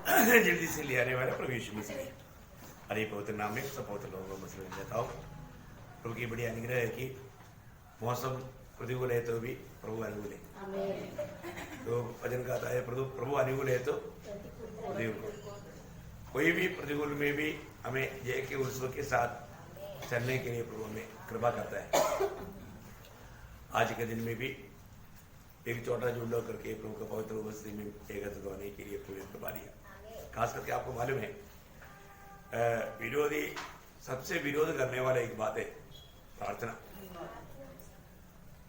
जल्दी से ले आने वाला प्रभु यीशु मसीह हरे पवित्र नाम में सब पवित्र लोगों को मसलन देता हूँ। प्रभु की बड़ी अनुग्रह है कि मौसम प्रतिकूल है तो भी प्रभु अनुकूल है। तो भजन गाता है प्रभु अनुकूल है तो प्रतिकूल, कोई भी प्रतिकूल में भी हमें जय के उत्सव के साथ चलने के लिए प्रभु हमें कृपा करता है। आज के दिन में भी एक छोटा जुड़लो करके प्रभु का पवित्र उपस्थिति में एकत्र होने के लिए पूरी कृपा दिया। खास करके आपको मालूम है विरोधी सबसे विरोध करने वाला एक बात है प्रार्थना।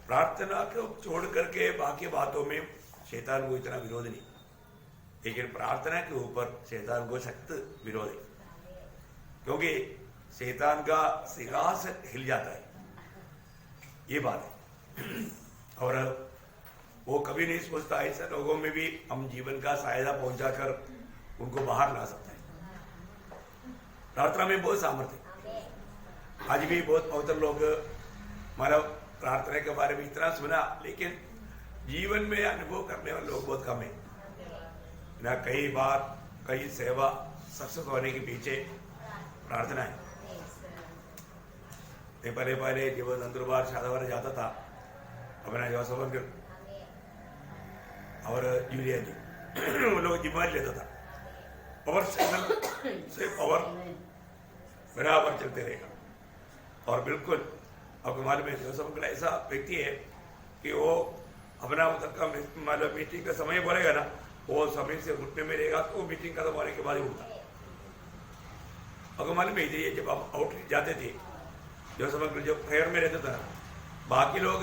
प्रार्थना को छोड़ करके बाकी बातों में शैतान को इतना विरोध नहीं, लेकिन प्रार्थना के ऊपर शैतान को सख्त विरोध है, क्योंकि शैतान का सिंहासन हिल जाता है, ये बात है। और वो कभी नहीं सोचता ऐसे लोगों में भी हम जीवन का सहायता पहुंचाकर उनको बाहर ला सकते हैं। प्रार्थना में बहुत सामर्थ्य है। आज भी बहुत पवित्र लोग हमारा प्रार्थना के बारे में इतना सुना, लेकिन जीवन में अनुभव करने वाले लोग बहुत कम है ना। कई बार कई सेवा सक्सेस होने के पीछे प्रार्थना है। पहले जब नंदुरबार शादावर जाता था अपना जोसफ अंकल और यूरिया जी वो लोग जिम्मेदारी लेता था। पावर स्टेशन से पावर बराबर चलते रहेगा। और बिल्कुल आपको मालूम है जोसफ अंकल ऐसा व्यक्ति है कि वो अपना उधर का मतलब मीटिंग का समय बोलेगा ना, वो समय से उठने में रहेगा तो मीटिंग खत्म होने के बाद ही उठता। आपको मालूम है इधर जब आप आउट जाते थे जोसफ अंकल जब प्रेयर में रहता था, बाकी लोग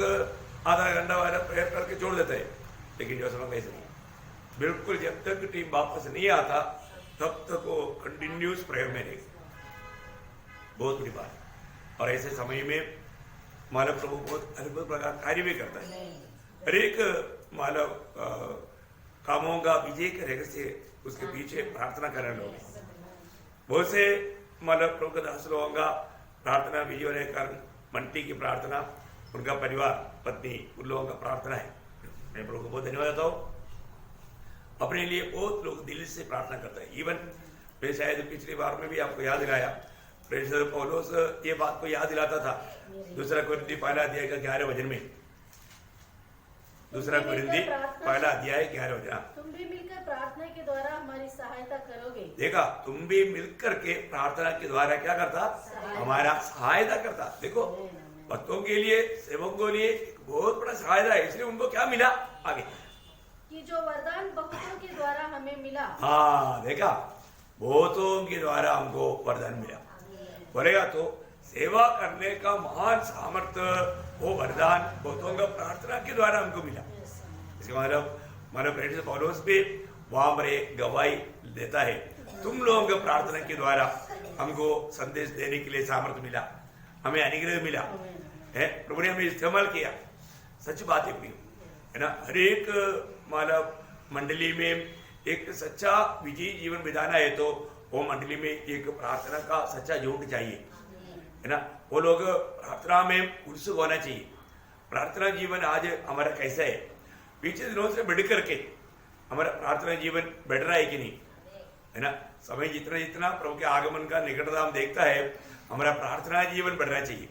आधा घंटा वाला प्रेयर करके छोड़ देते हैं, लेकिन जोसफ अंकल ऐसे नहीं। बिल्कुल जब तक टीम वापस नहीं आता तब तक वो कंटिन्यूस प्रेयर में रहेगा। बहुत बड़ी बात है। और ऐसे समय में मानव प्रभु बहुत अद्भुत प्रकार कार्य भी करता है। हर एक मानव कामों का विजय के रहस्य उसके पीछे प्रार्थना करने लोग हैं। बहुत से मानव प्रभु के दास लोगों का प्रार्थना विजय होने के कारण मंटी की प्रार्थना, उनका परिवार पत्नी उन लोगों का प्रार्थना है। मैं प्रभु को बहुत धन्यवाद देता हूँ। अपने लिए बहुत लोग दिल से प्रार्थना करते हैं। इवन मैं शायद पिछली बार में भी आपको याद दिलाया, प्रेरित पौलुस ये बात को याद दिलाता था। दूसरा कोरिन्थी पहला अध्याय का 11 वचन में, दूसरा कोरिन्थी पहला अध्याय 11 वचन, तुम भी मिलकर प्रार्थना के द्वारा हमारी सहायता करोगे। देखा, तुम भी मिलकर के प्रार्थना के द्वारा क्या करता, हमारा सहायता करता। देखो भक्तों के लिए सेवकों के लिए बहुत बड़ा सहायता है। इसलिए उनको क्या मिला आगे कि जो वरदान बहुतों के द्वारा हमें मिला। हाँ देखा, बहुतों के द्वारा हमको वरदान मिला। बोलेगा तो सेवा करने का महान सामर्थ्य वो वरदान बहुतों का प्रार्थना के द्वारा हमको मिला। इसका मतलब प्रेरित पौलुस भी वहां पर एक गवाही देता है, तुम लोगों के प्रार्थना के द्वारा हमको संदेश देने के लिए सामर्थ्य मिला, हमें अनुग्रह मिला है, प्रभु ने हमें इस्तेमाल किया। सच बात है ना। हर एक मानव मंडली में एक सच्चा विजयी जीवन बिताना है तो वो मंडली में एक प्रार्थना का सच्चा झुंड चाहिए, है ना। वो लोग प्रार्थना में उत्सुक होना चाहिए। प्रार्थना जीवन आज हमारा कैसा है, पिछले दिनों से बढ़ करके हमारा प्रार्थना जीवन बढ़ रहा है कि नहीं, है ना। समय जितना जितना प्रभु के आगमन का निकटता हम देखता है, हमारा प्रार्थना जीवन बढ़ना चाहिए,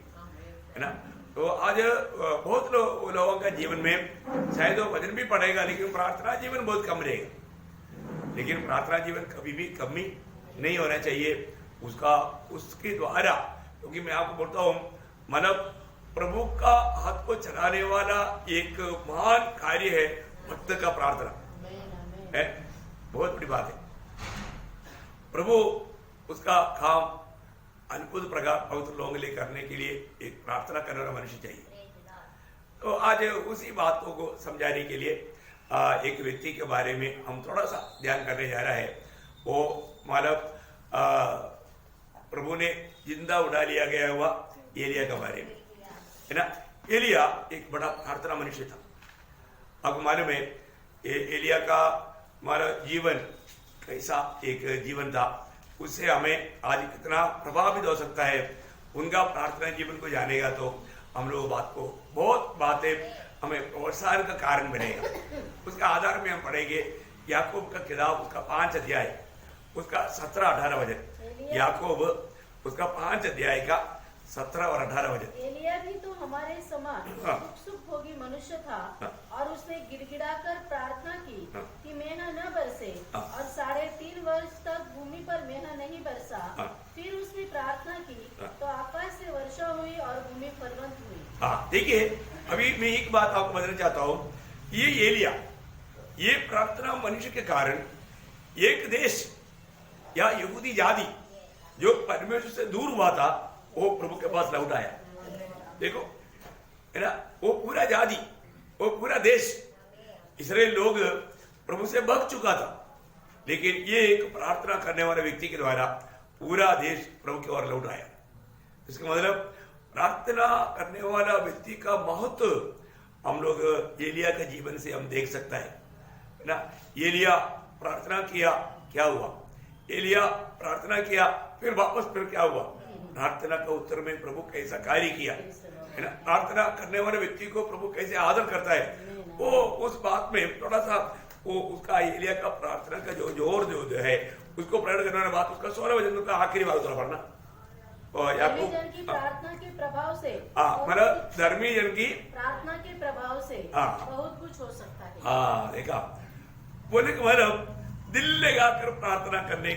है ना। तो आज बहुत लोगों का जीवन में शायद वो भजन भी पड़ेगा, लेकिन प्रार्थना जीवन बहुत कम रहेगा। लेकिन प्रार्थना जीवन कभी भी कमी नहीं होना चाहिए उसके द्वारा, क्योंकि मैं आपको बोलता हूँ मानव प्रभु का हाथ को चलाने वाला एक महान कार्य है भक्त का प्रार्थना है। बहुत बड़ी बात है। प्रभु उसका काम अद्भुत प्रकार पवित्र लोगों के लिए करने के लिए एक प्रार्थना करने वाला मनुष्य चाहिए। तो आज उसी बातों को समझाने के लिए एक व्यक्ति के बारे में हम थोड़ा सा ध्यान करने जा रहा है। वो मानव प्रभु ने जिंदा उठा लिया गया हुआ एलिया के बारे में, है ना। एलिया एक बड़ा प्रार्थना मनुष्य था। आपको मालूम है एलिया का हमारा जीवन कैसा एक जीवन था, उससे हमें आज कितना प्रभावित हो सकता है। उनका प्रार्थना जीवन को जानेगा तो हम लोग बात को बहुत बातें हमें प्रोत्साहन का कारण बनेगा। उसका आधार में हम पढ़ेंगे याकूब का किताब उसका 5 अध्याय उसका 17-18 वचन, याकूब उसका 5 अध्याय का 17 और 18 वचन। एलिया भी तो हमारे समान उत्सुक भोगी मनुष्य था और उसने गिड़गिड़ाकर प्रार्थना की कि मेघ न बरसे, और 3.5 वर्ष तक भूमि पर मेघ नहीं बरसा। फिर उसने प्रार्थना की तो आकाश से वर्षा हुई और भूमि फलवंत हुई। हाँ, देखिए, अभी मैं एक बात आपको बताना चाहता हूँ। ये एलिया, ये प्रार्थना मनुष्य के कारण एक देश या यहूदी जाति जो परमेश्वर से दूर हुआ था, वो प्रभु के पास लौट आया। देखो, है ना, वो पूरा जाति, वो पूरा देश, इस्राएल लोग प्रभु से भग चुका था, लेकिन ये एक प्रार्थना करने वाले व्यक्ति के द्वारा पूरा देश प्रभु की ओर लौट आया। इसका मतलब प्रार्थना करने वाला व्यक्ति का महत्व हम लोग एलिया के जीवन से हम देख सकता है ना। एलिया प्रार्थना किया, क्या हुआ? एलिया प्रार्थना किया, फिर वापस फिर क्या हुआ? प्रार्थना का उत्तर में प्रभु कैसा कार्य किया, है ना। प्रार्थना करने वाले व्यक्ति को प्रभु कैसे आदर करता है, वो उस बात में थोड़ा सा वो उसका एलिया का प्रार्थना का जो जोर जो है उसको प्रकट करने वाला बात, उसका 16 वचन का आखिरी बात थोड़ा पढ़ना। और याकूब की प्रार्थना के प्रभाव से, मतलब धर्मी जन की प्रार्थना के प्रभाव से बहुत कुछ हो सकता है। हाँ, देखा, बोले कि मतलब दिल लगाकर प्रार्थना करने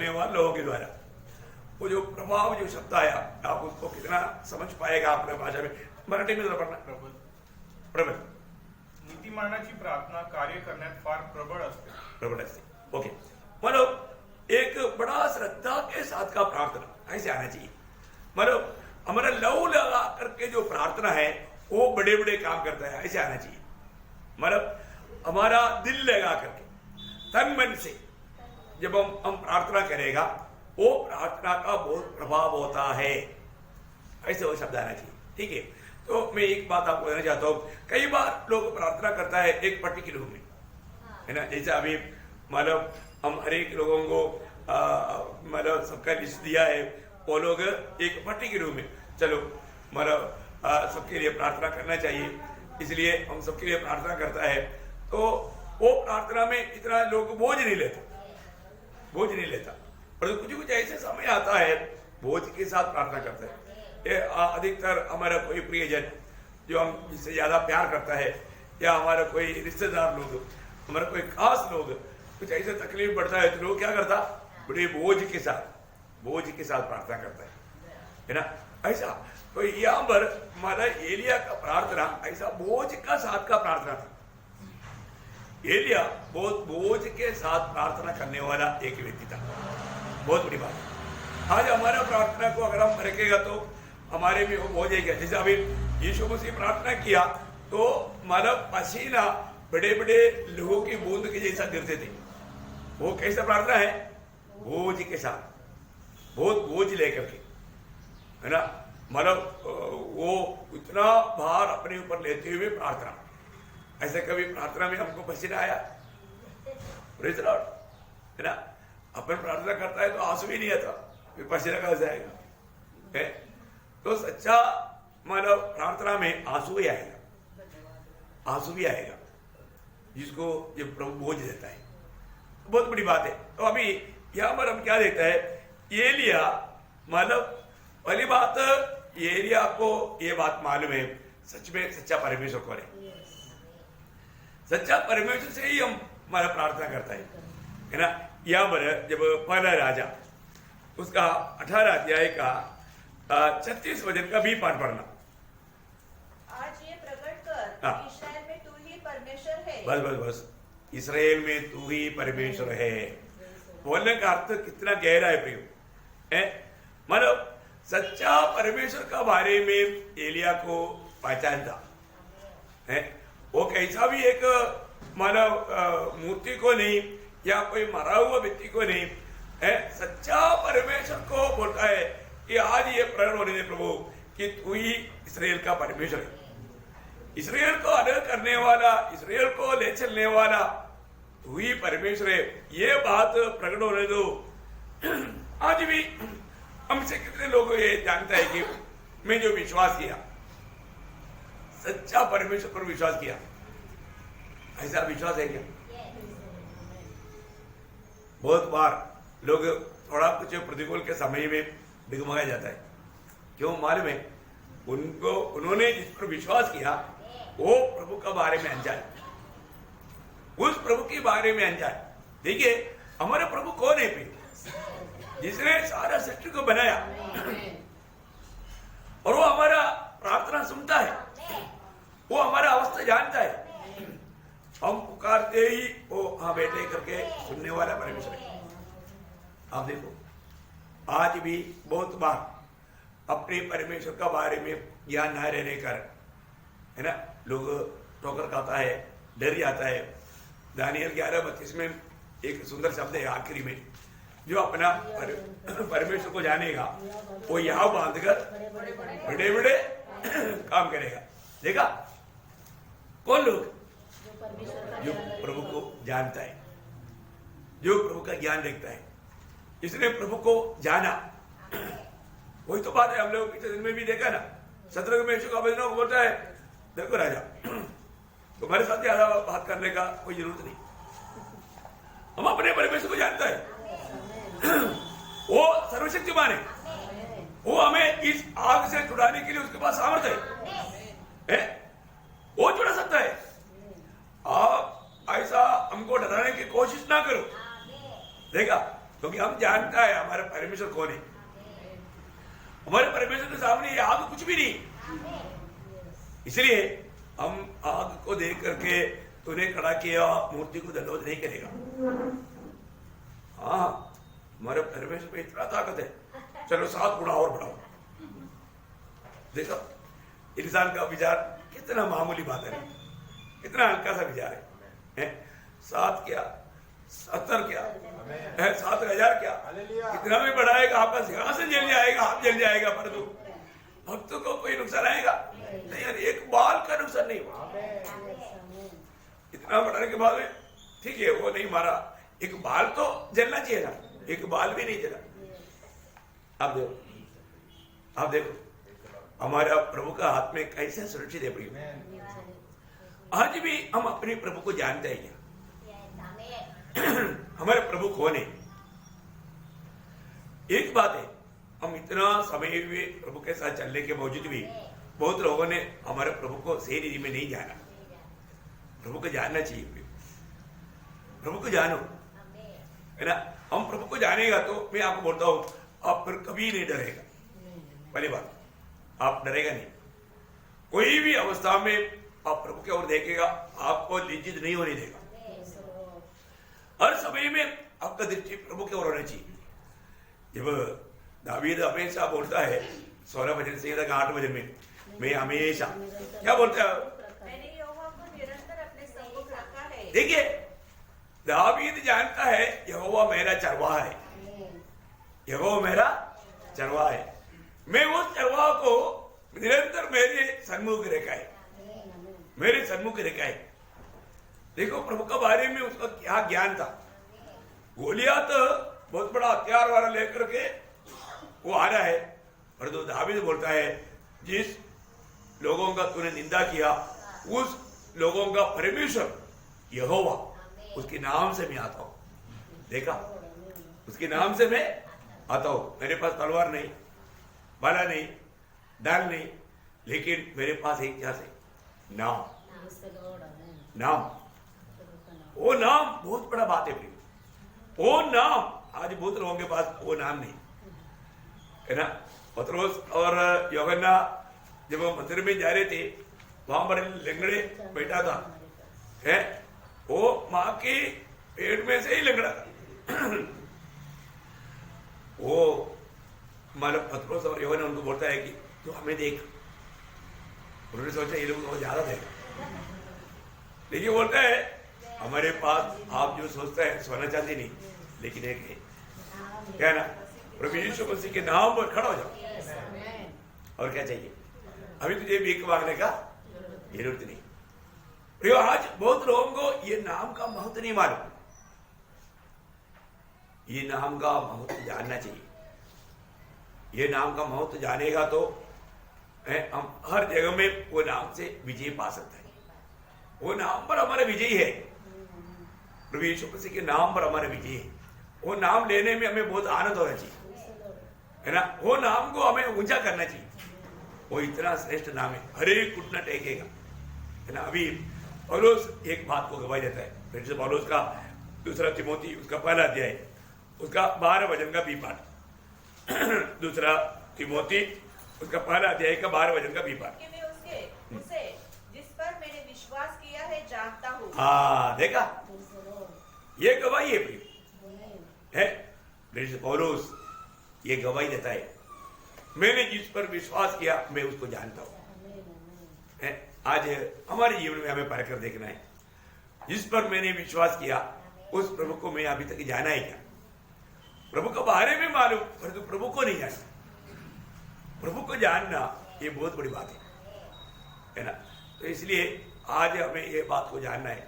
वाले लोगों के द्वारा वो जो प्रभाव, जो शब्द आया, आप उसको कितना समझ पाएगा अपने भाषा में? मराठी में पढ़ना। प्रबल नीतिमानाची प्रार्थना कार्य करण्यात फार प्रबळ असते। ओके, मतलब एक बड़ा श्रद्धा के साथ का प्रार्थना ऐसे आना चाहिए। मतलब हमारा लव लगा करके जो प्रार्थना है वो बड़े बड़े काम करता है, ऐसे आना चाहिए। मतलब हमारा दिल लगा करके, तन मन से जब हम प्रार्थना करेगा, वो प्रार्थना का बहुत प्रभाव होता है, ऐसे वो शब्द आना चाहिए। ठीक है, तो मैं एक बात आपको कहना चाहता हूँ। कई बार लोग प्रार्थना करता है एक पर्टिकुलर में, है ना। जैसे अभी मतलब हम हर एक लोगों को मतलब सबका लिस्ट दिया है, वो लोग एक पर्टिकुलर में, चलो मतलब सबके लिए प्रार्थना करना चाहिए, इसलिए हम सबके लिए प्रार्थना करता है। तो वो प्रार्थना में इतना लोग बोझ नहीं लेता, पर कुछ ऐसे समय आता है बोझ के साथ प्रार्थना करता है। ये अधिकतर हमारा कोई प्रियजन जो हम जिससे ज्यादा प्यार करता है, या हमारा कोई रिश्तेदार लोग, हमारा कोई खास लोग, कुछ ऐसे तकलीफ पड़ता है तो लोग क्या करता? बड़े बोझ के साथ प्रार्थना करता है ना। ऐसा तो यहाँ पर हमारा एलिया का प्रार्थना ऐसा बोझ का साथ का प्रार्थना था। एलिया बहुत बोझ के साथ प्रार्थना करने वाला एक व्यक्ति था। बहुत बड़ी बात है। आज हमारा प्रार्थना को अगर हम रखेगा तो हमारे में वो बोझ है। जैसे अभी यीशु मसीह प्रार्थना किया तो हमारा पसीना बड़े बड़े लोगों की बूंद के जैसा गिरते थे। वो कैसा प्रार्थना है? बोझ के साथ, बहुत बोझ लेकर के, है ना। मतलब वो इतना भार अपने ऊपर लेते हुए प्रार्थना। ऐसे कभी प्रार्थना में हमको पसीना आया? प्रेज़ द लॉर्ड, है ना। अपन प्रार्थना करता है तो आंसू भी नहीं आता, फिर पसीना कहाँ से आएगा? है तो सच्चा मतलब प्रार्थना में आंसू भी आएगा, जिसको ये प्रभु बोझ देता है। बहुत बड़ी बात है। तो अभी यहाँ पर हम क्या देखते हैं? एलिया मतलब पहली बात, एलिया को ये बात मालूम है सच में सच्चा परमेश्वर कौन है। सच्चा परमेश्वर से ही हम हमारा प्रार्थना करता है ना। यहाँ पर जब पहला राजा उसका 18 अध्याय का 36 वचन का भी पाठ पढ़ना। आज ये प्रकट कर इस्राएल में तू ही परमेश्वर है। बस इस्राएल में तू ही परमेश्वर है। बोलने का अर्थ कितना गहरा है प्रियो, है मतलब सच्चा परमेश्वर का बारे में एलिया को पहचानता है। वो कैसा भी एक मानव मूर्ति को नहीं या कोई मरा हुआ व्यक्ति को नहीं है, सच्चा परमेश्वर को बोलता है कि आज ये प्रकट होने दे प्रभु कि तू ही इस्राएल का परमेश्वर है। इस्राएल को अलग करने वाला, इस्राएल को ले चलने वाला तू ही परमेश्वर है। ये बात प्रकट होने दो। आज भी हमसे कितने लोग ये जानता है कि मैं जो विश्वास किया, सच्चा परमेश्वर पर विश्वास किया, ऐसा विश्वास है क्या? बहुत बार लोग थोड़ा कुछ प्रतिकूल के समय में डगमगा जाता है। क्यों मालूम है? उन्होंने जिस पर विश्वास किया वो प्रभु के बारे में अनजान, उस प्रभु के बारे में अनजान। देखिए हमारे प्रभु कौन है फिर? जिसने सारा सृष्टि को बनाया और वो हमारा प्रार्थना सुनता है, वो हमारा अवस्था जानता है। हम पुकारते ही वो हाँ बेटे करके सुनने वाला परमेश्वर है। आप देखो आज भी बहुत बार अपने परमेश्वर का बारे में ज्ञान न रहने कर, है ना, लोग ठोकर खाता है, डर जाता है। दानियल 11:32 में एक सुंदर शब्द है आखिरी में, जो अपना परमेश्वर को जानेगा वो यहाँ बांधकर बड़े बड़े काम करेगा। देखा कौन लोग? जो प्रभु को जानता है, जो प्रभु का ज्ञान देखता है, इसने प्रभु को जाना। वही तो बात है, हम लोग पिछले दिन में भी देखा ना, शत्रु में का बजना को बोलता है देखो राजा तुम्हारे साथ ज्यादा बात करने का कोई जरूरत नहीं, हम अपने परमेश्वर को जानता है, वो सर्वशक्तिमान है, वो हमें इस आग से छुड़ाने के लिए उसके पास सामर्थ्य है, वो छुड़ा सकता है। आप ऐसा हमको डराने की कोशिश ना करो, देखा, क्योंकि हम जानता है हमारा परमेश्वर कौन है। हमारे परमेश्वर के सामने ये आग कुछ भी नहीं, इसलिए हम आग को देख करके तूने खड़ा किया मूर्ति को दंडवत नहीं करेगा। हाँ हमारे परमेश्वर में इतना ताकत है, चलो 7 गुना और बढ़ाओ। देखो इंसान का विचार कितना मामूली बात है, कितना हल्का सा विचार है। 7 क्या 70 क्या 7,000 क्या, इतना भी बढ़ाएगा आपका सिंहासन जल जाएगा, आप जल जाएगा, परंतु भक्तों को कोई नुकसान आएगा नहीं, यार एक बाल का नुकसान नहीं हुआ। इतना बढ़ाने के बाद में ठीक है वो नहीं मारा, एक बाल तो जलना चाहिए ना, एक बाल भी नहीं जला। आप देखो, आप देखो हमारा प्रभु का हाथ में कैसे सुरक्षित है प्रिय। आज भी हम अपने प्रभु को जानते हैं क्या? हमारे प्रभु कौन है? एक बात है, हम इतना समय भी प्रभु के साथ चलने के बावजूद भी बहुत लोगों ने हमारे प्रभु को सही रीति में नहीं जाना। प्रभु को जानना चाहिए, प्रभु को जानो, है ना। हम प्रभु को जानेगा तो मैं आपको बोलता हूं आप फिर कभी नहीं डरेगा। पहली बात, आप डरेगा नहीं, कोई भी अवस्था में आप प्रभु की ओर देखेगा, आपको लज्जित नहीं होने देगा। हर समय में आपका दृष्टि प्रभु की ओर होना चाहिए। जब दावीद हमेशा बोलता है 16 भजन से 8 भजन में, मैं हमेशा क्या बोलता है? मैंने यहोवा को निरंतर अपने सम्मुख रखा है। देखिए दावीद जानता है यहोवा मेरा चरवाहा है, यहोवा मेरा चरवाहा है, मैं उस चरवाहा को निरंतर मेरे सन्मुख रखा है, मेरे सन्मुख रखा है। देखो प्रभु के बारे में उसका क्या ज्ञान था। गोलियात बहुत बड़ा हथियार वाला लेकर के वो आ रहा है, पर तो दावीद बोलता है जिस लोगों का तूने निंदा किया उस लोगों का परमेश्वर यहोवा, उसके नाम से मैं आता हूं। देखा, उसके नाम से मैं आता हूं। मेरे पास तलवार नहीं, भाला नहीं, डाल नहीं, लेकिन मेरे पास एक क्या से नाम, नाम। वो नाम बहुत बड़ा बात है। वो नाम आज बहुत लोगों के पास वो नाम नहीं है ना। पतरोस और यूहन्ना जब वो मंदिर में जा रहे थे, वहां पर लंगड़े बैठा था, है वो माँ के पेट में से ही लंगड़ा था। वो मतलब पतरोस और यूहन्ना उनको बोलता है कि तू हमें देख। उन्होंने सोचा ये लोग ज्यादा देगा, लेकिन बोलता है हमारे पास आप जो सोचते हैं सोना चांदी नहीं, लेकिन एक है, क्या है ना, प्रभु यीशु मसीह के नाम पर खड़ा हो जाओ। और क्या चाहिए? अभी तुझे भीख मांगने का जरूरत नहीं। प्रियो आज बहुत लोगों को ये नाम का महत्व नहीं मालूम। ये नाम का महत्व जानना चाहिए। ये नाम का महत्व जानेगा तो हम हर जगह में वो नाम से विजय पा सकते हैं। वो नाम पर हमारा विजय है, प्रभु यीशु मसीह के नाम पर हमारा विजय है। वो नाम लेने में हमें बहुत आनंद होना चाहिए, है ना। वो नाम को हमें ऊंचा करना चाहिए। वो इतना श्रेष्ठ नाम है, हर एक घुटना टेकेगा, है ना। अभी पौलुस एक बात को गवाही देता है, फिर से पौलुस का दूसरा तिमोथी उसका पहला अध्याय उसका 12 वचन का बी पाठ दूसरा तिमोथी उसका पहला अध्याय का 12 वचन का बी पाठ। कि मैं उसे जिस पर मैंने विश्वास किया है जानता हूँ। हाँ देखा, ये गवाही है प्रिय है। फिर पौलुस ये गवाही देता है, मैंने जिस पर विश्वास किया मैं उसको जानता हूं, है। आज हमारे जीवन में हमें परख कर देखना है, जिस पर मैंने विश्वास किया उस प्रभु को मैं अभी तक जाना है क्या? प्रभु के बारे में मालूम, परंतु प्रभु को नहीं जानना। प्रभु को जानना ये बहुत बड़ी बात है ना। तो इसलिए आज हमें ये बात को जानना है,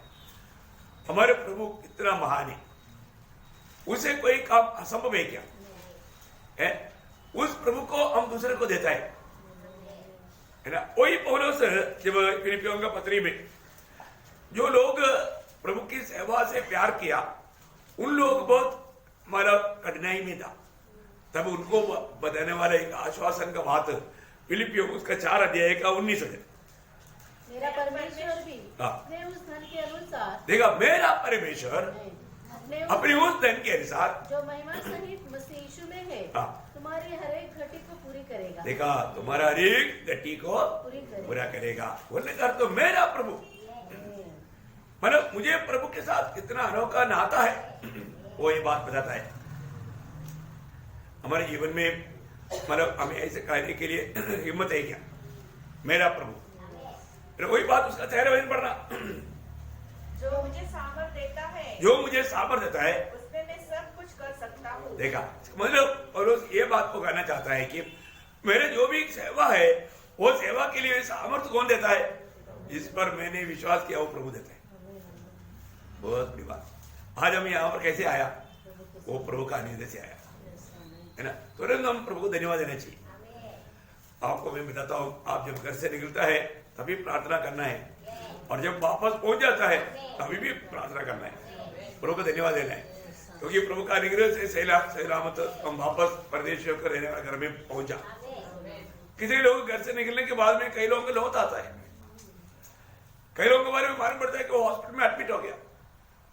हमारे प्रभु कितना महान है, उसे कोई काम असंभव है क्या? है, उस प्रभु को हम दूसरे को देता है ना। वही पौलुस जब फिलिपियों का पत्री में जो लोग प्रभु की सेवा से प्यार किया, उन लोग बहुत मतलब कठिनाई में था, तब उनको बताने वाला एक आश्वासन का बात फिलिपियों उसका 4 अध्याय का 19 है। मेरा परमेश्वर भी अपने उस धन के अनुसार, देखा, मेरा परमेश्वर अपने उस धन के अनुसार जो महिमा सहित मसीह यीशु में है, तुम्हारी हर एक घटी को पूरी करेगा। देखा, तुम्हारा हर एक घटी को पूरा करेगा। बोलने का तो मेरा प्रभु, मतलब मुझे प्रभु के साथ कितना अनोखा नाता है, वो ये बात बताता है। हमारे जीवन में मतलब हमें ऐसे कहने के लिए हिम्मत है क्या? मेरा प्रभु, वही बात उसका चेहरे वजन पढ़ना, जो मुझे सामर्थ देता है, जो मुझे सामर्थ देता है उसमें मैं सब कुछ कर सकता हूँ। देखा, मतलब पौलुस ये बात को कहना चाहता है कि मेरे जो भी सेवा है, वो सेवा के लिए सामर्थ कौन देता है? जिस पर मैंने विश्वास किया वो प्रभु देता है। बहुत बड़ी बात। आज हम यहाँ पर कैसे आया? वो प्रभु का निर्देश से आया, है ना। तुरंत हम प्रभु को धन्यवाद देना चाहिए। आपको मैं बताता हूँ, आप जब घर से निकलता है तभी प्रार्थना करना है, और जब वापस पहुंच जाता है तभी भी प्रार्थना करना है, प्रभु को धन्यवाद देना है, क्योंकि प्रभु का अनुग्रह से सलामत हम वापस परदेश होकर रहने वाले घर में पहुंचा। किसी लोग घर से निकलने के बाद में कई लोगों को लौट आता है, कई लोगों के बारे में मालूम पड़ता है कि वो हॉस्पिटल में एडमिट हो गया,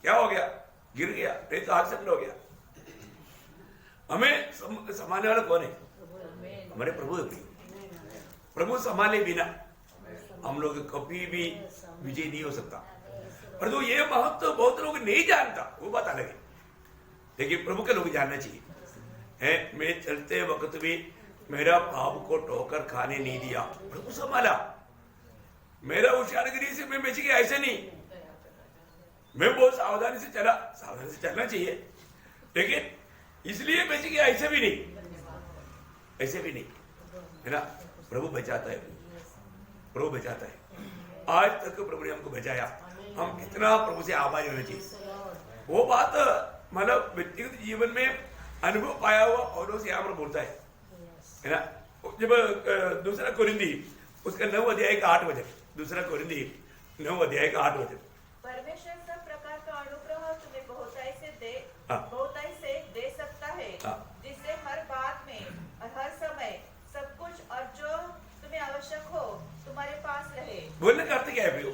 क्या हो गया? गिर गया, नहीं तो एक्सीडेंट हो गया। हमें संभालने वाला कौन है? हमारे प्रभु है। प्रभु संभाले बिना हम लोग कभी भी विजय नहीं हो सकता। पर तो ये महत्व बहुत लोग नहीं जानता, वो बात अलग है, लेकिन प्रभु के लोग जानना चाहिए। है, मैं चलते वक्त भी मेरा पाप को ठोकर खाने नहीं दिया, प्रभु संभाला। मेरा होशियारगिरी से मैं बच गया, ऐसे नहीं, मैं बहुत सावधानी से चला। सावधानी से चलना चाहिए, लेकिन इसलिए बच गया ऐसे भी नहीं, ऐसे भी नहीं, है ना। प्रभु बचाता है, प्रभु बचाता है। आज तक प्रभु ने हमको बचाया, हम कितना प्रभु से आभारी होना चाहिए। वो बात मतलब व्यक्तिगत जीवन में अनुभव पाया हुआ पौलुस यहाँ पर बोलता है ना। जब दूसरा कोरिन्थी उसका 9 अध्याय का 8 वचन, दूसरा कोरिन्थी 9 अध्याय का 8 वचन। परमेश्वर सब प्रकार का अनुग्रह तुम्हें बहुताई से दे सकता है, जिससे हर बात में और हर समय सब कुछ और जो तुम्हें आवश्यक हो तुम्हारे पास रहे। बोलने का अर्थ क्या है भैया?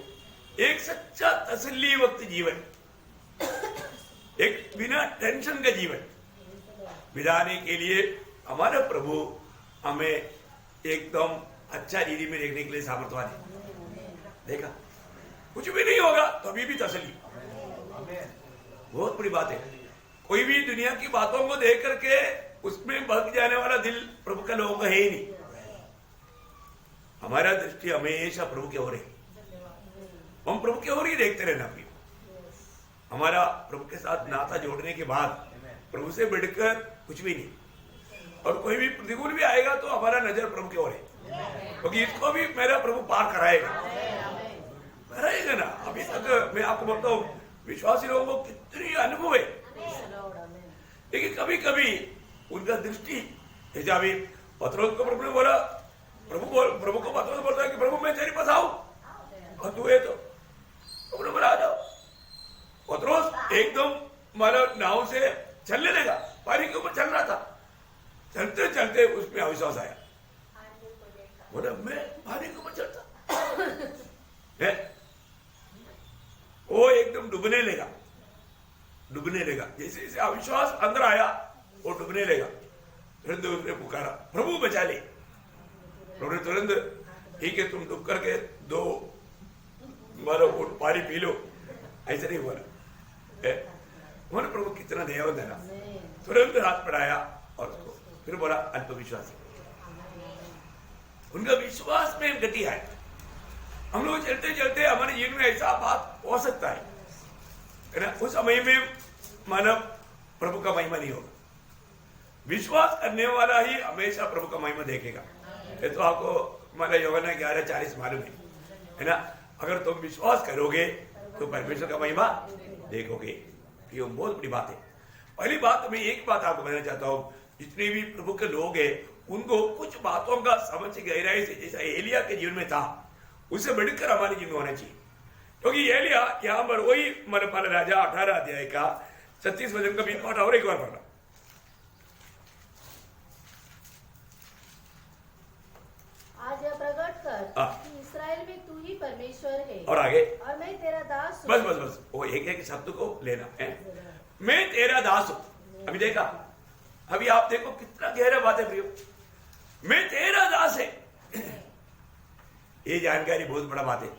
एक सच्चा तसल्ली वक्त जीवन, एक बिना टेंशन का जीवन बिताने के लिए हमारा प्रभु हमें एकदम अच्छा रीति में देखने के लिए सामर्थ्यवान है। देखा, कुछ भी नहीं होगा तो अभी भी तसल्ली, बहुत बड़ी बात है। कोई भी दुनिया की बातों को देख करके उसमें बहक जाने वाला दिल प्रभु का लोगों का है ही नहीं। हमारा दृष्टि हमेशा प्रभु की ओर है, हम प्रभु की ओर ही देखते रहना। भी हमारा प्रभु के साथ नाता जोड़ने के बाद प्रभु से बढ़कर कुछ भी नहीं, और कोई भी प्रतिकूल भी आएगा तो हमारा नजर प्रभु की ओर है, क्योंकि इसको भी मेरा प्रभु पार कराएगा ना। अभी तक मैं आपको बोलता हूँ, विश्वासी लोगों को कितनी अनुभव है, लेकिन कभी कभी उनका दृष्टि, जैसे अभी पत्रोस को प्रभु ने बोला, प्रभु को पत्रोस बोलता है कि प्रभु मैं तेरे पास आऊं, और तू है तो प्रभु ने बोला आ जाओ। पत्रोस एकदम मतलब नाव से चलने लगा, पानी के ऊपर चल रहा था। चलते चलते उसमें अविश्वास आया, बोला मैं पानी के ऊपर चलता है। वो एकदम डूबने लगा। जैसे जैसे अविश्वास अंदर आया वो डूबने लगा। तुरंत उसने पुकारा, प्रभु बचा ले। प्रभु ने तुरंत, ठीक है तुम डूब करके दो मारो पानी पी लो, ऐसा नहीं बोला। उन्होंने प्रभु कितना दयावंत है ना, तुरंत हाथ बढ़ाया और उसको फिर बोला अल्पविश्वासी। उनका विश्वास में गति है। हम लोग चलते चलते हमारे जीवन में ऐसा बात हो सकता है ना, उस समय में मानव प्रभु का महिमा नहीं होगा। विश्वास करने वाला ही हमेशा प्रभु का महिमा देखेगा। ये तो आपको हमारा यूहन्ना 11:40 मालूम है ना। अगर तुम विश्वास करोगे तो परमेश्वर का महिमा देखोगे। ये बहुत बड़ी बात है। पहली बात मैं एक बात आपको बताना चाहता हूँ, जितने भी प्रभु के लोग हैं उनको कुछ बातों का समझ गहराई से, जैसा एलिया के जीवन में था, उसे बढ़कर हमारे जीवन में होना चाहिए। क्योंकि एलिया यहाँ पर वही मन राजा 18 अध्याय का 36 वचन का भी पाठ और एक बार पढ़ा। आज यह प्रकट कर कि इस्राएल में तू ही परमेश्वर है, और आगे और मैं तेरा दास हूँ। बस वो एक एक शब्द को लेना है, मैं तेरा दास हूं। अभी देखा, अभी आप देखो कितना गहरा बात है प्रियो, मैं तेरा दास है। ये जानकारी बहुत बड़ा बात है।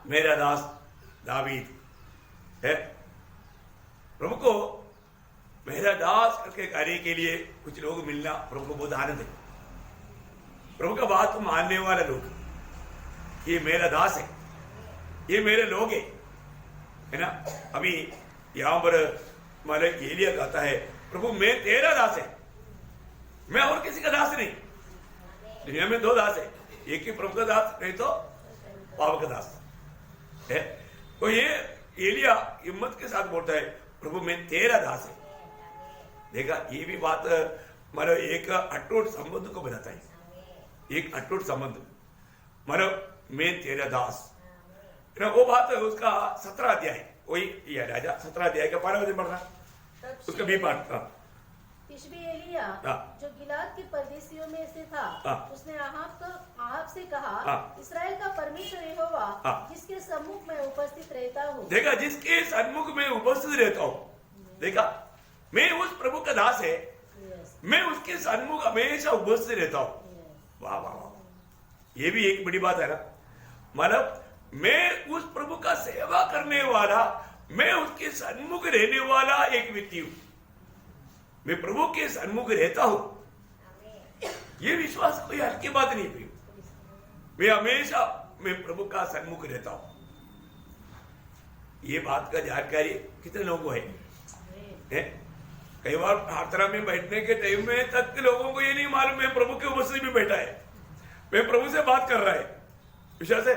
मेरा दास दावीद है। प्रभु को मेरा दास करके कार्य के लिए कुछ लोग मिलना प्रभु को बहुत आनंद है। प्रभु का बात को मानने वाले लोग, ये मेरा दास है, ये मेरे लोग है ना। अभी यहां पर हमारे एलिया कहता है, प्रभु मैं तेरा दास है, मैं और किसी का दास नहीं। दुनिया में 2 दास है, एक ही प्रभु का दास, नहीं तो पाप का दास है। तो ये एलिया हिम्मत के साथ बोलता है, प्रभु मैं तेरा दास है। देखा, ये भी बात मतलब एक अटूट संबंध को बताता है, एक अटूट संबंध। मतलब मैं तेरा दास, वो बात है उसका 17 अध्याय, वही ये राजा 17 अध्याय का 12 वचन पढ़ना, उसका भी पाठ। तिशबी एलिया जो गिलाद के परदेशियों में से था, उसने आहाब से कहा, इस्राएल का परमेश्वर यहोवा जिसके सम्मुख में उपस्थित रहता हूँ। देखा, जिसके सन्मुख में उपस्थित रहता हूँ। देखा, मैं उस प्रभु का दास है, मैं उसके सन्मुख हमेशा उपस्थित रहता हूँ। वाह वाह वाह, ये भी एक बड़ी बात है ना। मतलब मैं उस प्रभु का सेवा करने वाला, मैं उसके सन्मुख रहने वाला एक व्यक्ति हूं। मैं प्रभु के सन्मुख रहता हूं। ये विश्वास कोई हल्की बात नहीं हुई। मैं हमेशा मैं प्रभु का सन्मुख रहता हूं। ये बात का जानकारी कितने लोगों को है? कई बार प्रार्थना में बैठने के टाइम में तक लोगों को ये नहीं मालूम मैं प्रभु के उपस्थिति में बैठा है, मैं प्रभु से बात कर रहा है। विश्वास है?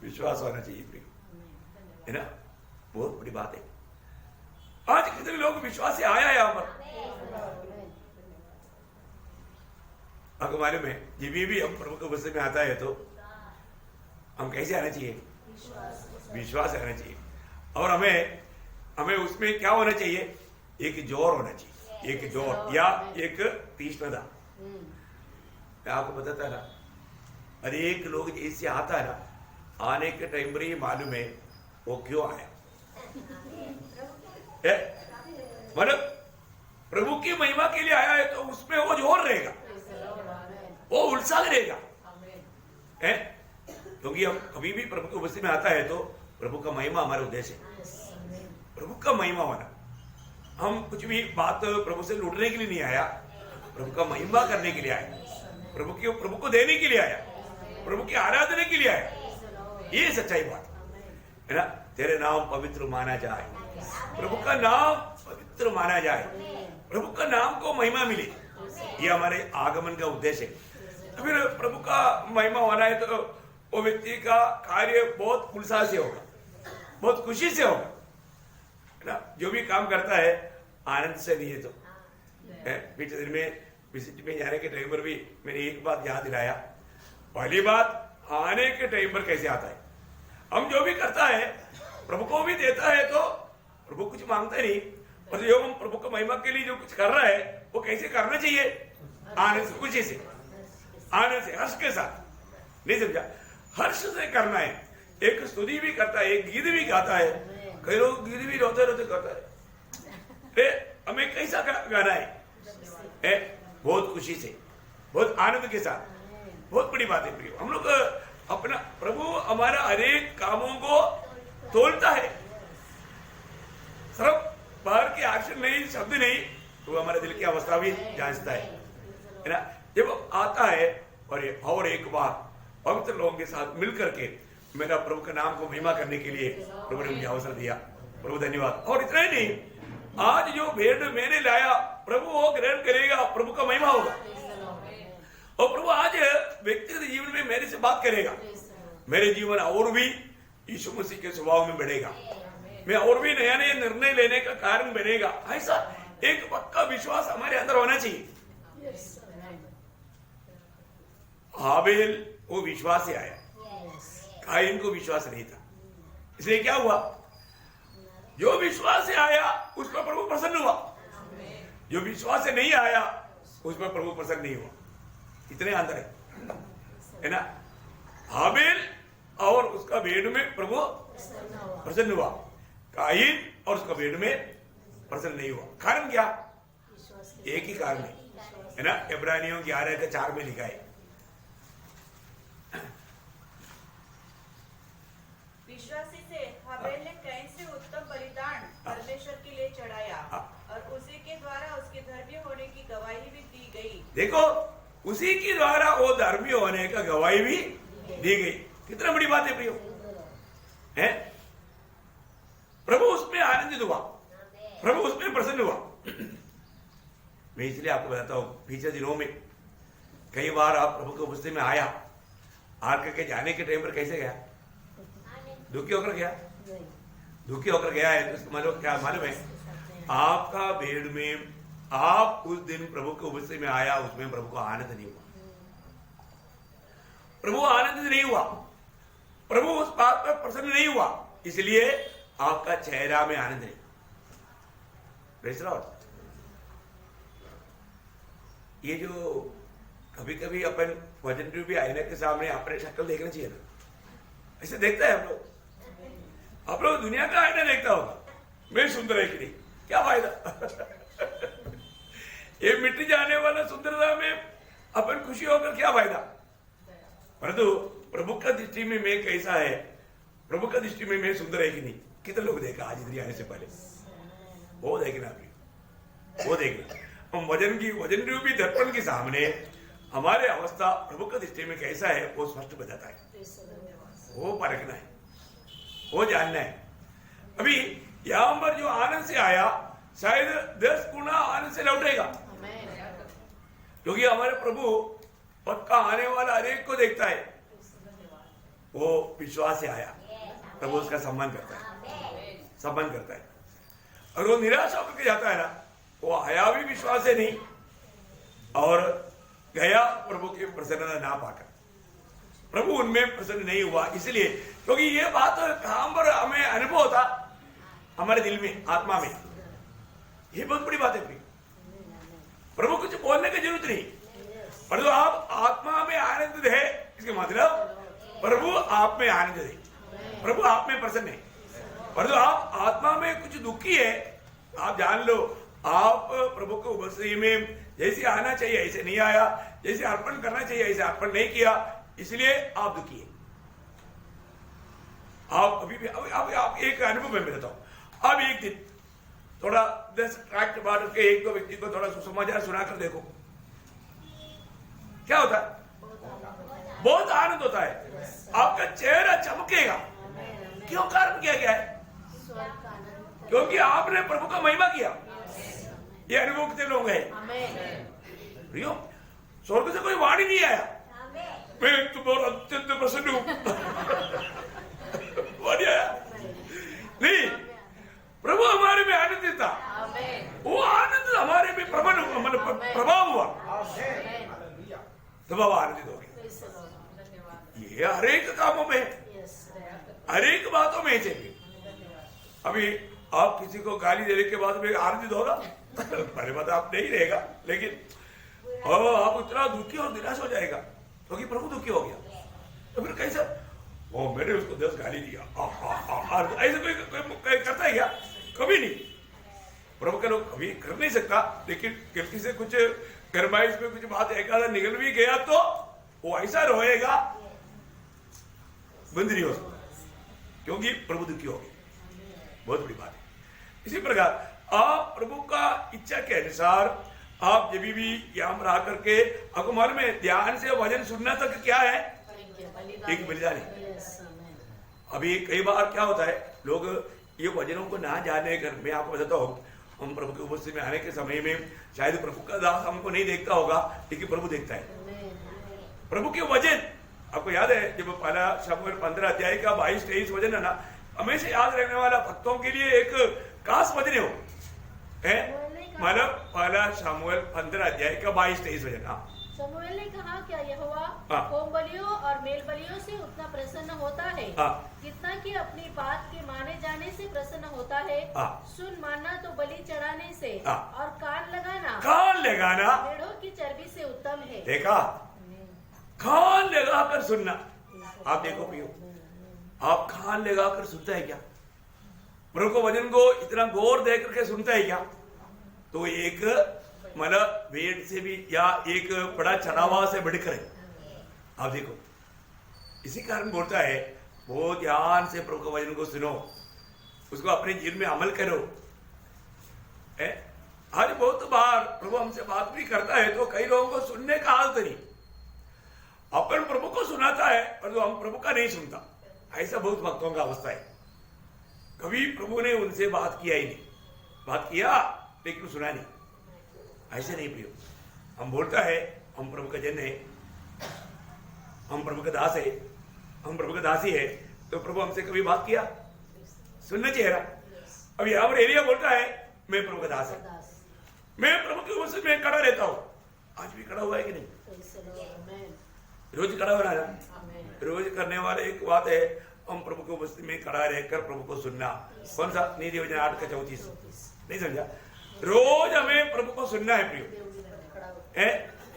विश्वास होना चाहिए है ना, बहुत बड़ी बात है। आज कितने लोग विश्वास से आया है यहां पर। आपको मालूम है, जब भी हम प्रभु के उपस्थिति में आता है तो हम कैसे आना चाहिए? विश्वास आना चाहिए। और हमें उसमें क्या होना चाहिए? एक जोर होना चाहिए, एक जोर या एक तीक्ष्णता। मैं आपको बताता ना, अरे एक लोग जैसे आता है ना, आने के टाइम पर ही मालूम है वो क्यों आया। मतलब प्रभु की महिमा के लिए आया है तो उसमें वो जोर रहेगा, वो उत्साह रहेगा। क्योंकि हम कभी भी प्रभु की उपस्थिति में आता है तो प्रभु का महिमा हमारा उद्देश्य है, प्रभु का महिमा होना। हम कुछ भी बात प्रभु से लूटने के लिए नहीं आया, प्रभु का महिमा करने के लिए आया, प्रभु को देने के लिए आया, प्रभु की आराधना के लिए आया। ये सच्चाई बात है ना। तेरे नाम पवित्र माना जाए, प्रभु का नाम पवित्र माना जाए, प्रभु का नाम को महिमा मिले, ये हमारे आगमन का उद्देश्य है। तो फिर प्रभु का महिमा होना है तो वो व्यक्ति का कार्य बहुत उत्साह से होगा, बहुत खुशी से होगा, है ना। जो भी काम करता है आनंद से नहीं है। तो पिछले दिन में विजिट में जाने के टाइम पर भी मैंने एक बात याद दिलाया। पहली बात, आने के टाइम पर कैसे आता है। हम जो भी करता है प्रभु को भी देता है तो प्रभु कुछ मांगता नहीं, और जो हम प्रभु का महिमा के लिए जो कुछ कर रहा है वो कैसे करना चाहिए? आनंद से, खुशी से, आनंद से, हर्ष के साथ। नहीं समझा? हर्ष से करना है। एक स्तुति भी करता है, एक गीत भी गाता है। कई लोग गीत भी रोते रोते करता है। हमें कैसा गाना है? बहुत खुशी से, बहुत आनंद के साथ। बहुत बड़ी बात है प्रियो। हम लोग अपना प्रभु हमारा अनेक कामों को तोलता है, सिर्फ बाहर के एक्शन नहीं, शब्द नहीं, तो हमारे दिल की अवस्था भी जांचता है ना। जब आता है और एक बार पवित्र लोगों के साथ मिलकर के मेरा प्रभु का नाम को महिमा करने के लिए प्रभु ने मुझे अवसर दिया, प्रभु धन्यवाद। और इतना ही नहीं, आज जो भेंट मैंने लाया प्रभु वो ग्रहण करेगा, प्रभु का महिमा होगा। और प्रभु आज व्यक्तिगत जीवन में मेरे से बात करेगा, मेरे जीवन और भी यीशु मसीह के स्वभाव में बढ़ेगा, मैं और भी नया नया निर्णय लेने का कारण बनेगा। ऐसा एक पक्का विश्वास हमारे अंदर होना चाहिए। हाबेल वो विश्वास से आया, कायन को विश्वास नहीं था, इसलिए क्या हुआ? जो विश्वास से आया उस पर प्रभु प्रसन्न हुआ, जो विश्वास से नहीं आया उस पर प्रभु प्रसन्न नहीं हुआ। इतने अंदर है ना। हाबेल और उसका भेड़ में प्रभु प्रसन्न हुआ, कायन और उसका भेड़ में प्रसन्न नहीं हुआ। कारण क्या? एक ही कारण है ना। इब्रानियों 11:4 में लिखा है, विश्वासी से हाबेल ने कैन से उत्तम बलिदान परमेश्वर के लिए चढ़ाया और उसी के द्वारा उसके धर्मी होने की गवाही भी दी गई। देखो, उसी के द्वारा वो धर्मी होने का गवाही भी दी गई। कितना बड़ी बात है प्रियो, है? प्रभु उसमें आनंदित हुआ, प्रभु उसमें प्रसन्न हुआ। मैं इसलिए आपको बताता हूं, पिछले दिनों में कई बार आप प्रभु की उपस्थिति में आया, आकर के जाने के टाइम पर कैसे गया? दुखी होकर गया, दुखी होकर गया है। तो मतलब क्या मालूम है? आपका भेड़ में आप उस दिन प्रभु की उपस्थिति में आया, उसमें प्रभु को आनंद नहीं हुआ, प्रभु आनंदित नहीं हुआ, प्रभु उस बात पर प्रसन्न नहीं हुआ, इसलिए आपका चेहरा में आनंद नहीं। Praise the Lord. ये जो कभी कभी अपन वजन भी आईने के सामने अपने शक्ल देखना चाहिए ना, ऐसे देखता है हम लोग। आप लोग दुनिया का आईना देखता होगा, मैं सुंदर है कि नहीं, क्या फायदा? ये मिट जाने वाला सुंदरता में अपन खुशी होकर क्या फायदा? परंतु प्रभु का दृष्टि में मैं कैसा है, प्रभु का दृष्टि में मैं सुंदर है कि नहीं, कितने लोग देखा आज इधर आने से पहले? वो देखना अभी, वो देखना। हम वजन रूपी दर्पण के सामने हमारे अवस्था प्रभु का दृष्टि में कैसा है वो स्पष्ट बताता है। वो परखना है, वो जानना है। अभी यहां पर जो आनंद से आया शायद 10 गुना आनंद से लौटेगा, क्योंकि हमारे प्रभु पक्का आने वाला हरेक को देखता है। वो विश्वास से आया, प्रभु उसका सम्मान करता है, सम्मान करता है। और वो निराश होकर के जाता है ना, वो आया भी विश्वास से नहीं और गया प्रभु की प्रसन्नता ना पाकर, प्रभु उनमें प्रसन्न नहीं हुआ। इसलिए क्योंकि ये बात कहां पर हमें अनुभव होता, हमारे दिल में, आत्मा में। ये बहुत बड़ी बात है प्रिय। प्रभु कुछ बोलने की जरूरत नहीं, परंतु आप आत्मा में आनंदित है, इसके मतलब प्रभु आप में आनंद है, प्रभु आप में प्रसन्न है। परंतु आप आत्मा में कुछ दुखी है, आप जान लो आप प्रभु को उपस्थिति में जैसे आना चाहिए ऐसे नहीं आया, जैसे अर्पण करना चाहिए ऐसे अर्पण नहीं किया, इसलिए आप दुखी है। आप अभी भी आप एक अनुभव में मिलता हूं। अब एक दिन थोड़ा 10 ट्रैक्ट बांट के एक दो व्यक्ति को थोड़ा सुसमाचार सुनाकर देखो, क्या होता है? बहुत आनंद होता है, आपका चेहरा चमकेगा। क्यों? कारण किया गया है, क्योंकि आपने प्रभु का महिमा किया। ये अनुभव कितने लोग हैं? प्रियो, स्वर्ग से कोई वाणी नहीं आया, मैं तुम्हारा अत्यंत प्रसन्न हूं, वाणी आया नहीं। प्रभु हमारे में आनंदित था, वो आनंद हमारे में प्रभाव हुआ, तब आनंदित हो गए। ये हरेक कामों में, हरेक बातों में चाहिए। अभी आप किसी को गाली देने के बाद में आनंदित होगा? पहले बात आप नहीं रहेगा, लेकिन आप इतना दुखी और निराश हो जाएगा क्योंकि प्रभु दुखी हो गया। तो फिर कैसे वो मैंने उसको 10 गाली दिया, ऐसे कोई करता है क्या? कभी नहीं। प्रभु का लोग कभी कर नहीं सकता, लेकिन गलती से कुछ गरमाइश में कुछ बात एक आधा निकल भी गया तो वो ऐसा रोएगा बंद नहीं हो सकता, क्योंकि प्रभु दुखी हो गए। बहुत बड़ी बात है। इसी प्रकार आप प्रभु का इच्छा के अनुसार आप जब भी यहाँ रह करके आपको मालूम है ध्यान से वचन सुनना तक क्या है? एक बलिदान है। अभी कई बार क्या होता है, लोग ये वचनों को ना जाने कर, मैं आपको बताता हूँ, हम प्रभु के उपस्थिति में आने के समय में शायद प्रभु का दास हमको नहीं देखता होगा, लेकिन प्रभु देखता है। प्रभु के वचन आपको याद है, जब पहला शमूएल 15 अध्याय का 22-23 वचन है ना, हमेशा याद रहने वाला भक्तों के लिए एक खास वचन है, मतलब पहला शमूएल 15 अध्याय का 22-23 वचन। हाँ, शमूएल ने कहा, क्या यहोवा हाँ। होम बलियों और मेल बलियों से उतना प्रसन्न होता है हाँ। जितना कि अपनी बात के माने जाने से प्रसन्न होता है? हाँ। सुन मानना तो बलि चढ़ाने से हाँ। और कान लगाना भेड़ों की चर्बी से उत्तम है। देखा, कान लगाकर सुनना। आप देखो पियो, आप कान लगाकर सुनता है क्या? प्रभु को वचन को इतना गौर दे करके सुनता है क्या? तो एक मतलब भेड़ से भी या एक बड़ा चढ़ावा से बढ़कर है। आप देखो, इसी कारण बोलता है वो ध्यान से प्रभु के वचन को सुनो, उसको अपने जीवन में अमल करो। आज बहुत बार प्रभु हमसे बात भी करता है तो कई लोगों को सुनने का हालत नहीं, अपन प्रभु को सुनाता है पर तो हम प्रभु का नहीं सुनता। ऐसा बहुत भक्तों का अवस्था है। कभी प्रभु ने उनसे बात किया ही नहीं, बात किया लेकिन सुना नहीं। ऐसे नहीं प्रियो, हम बोलता है हम प्रभु का जन है, हम प्रभु का दास है, हम प्रभु का दासी है, तो प्रभु हमसे कभी बात किया? सुनना चाहिए ना। अब यहाँ पर एलिया बोलता है मैं प्रभु का दास है, मैं प्रभु की उपस्थिति में खड़ा रहता हूँ। आज भी खड़ा हुआ है कि नहीं? रोज खड़ा हो रहा है। रोज करने वाले एक बात है, हम प्रभु की उपस्थिति में खड़ा रहकर प्रभु को सुनना। कौन सा? नीति वचन 8 का 34। नहीं समझा? रोज हमें प्रभु को सुनना है प्रियो, है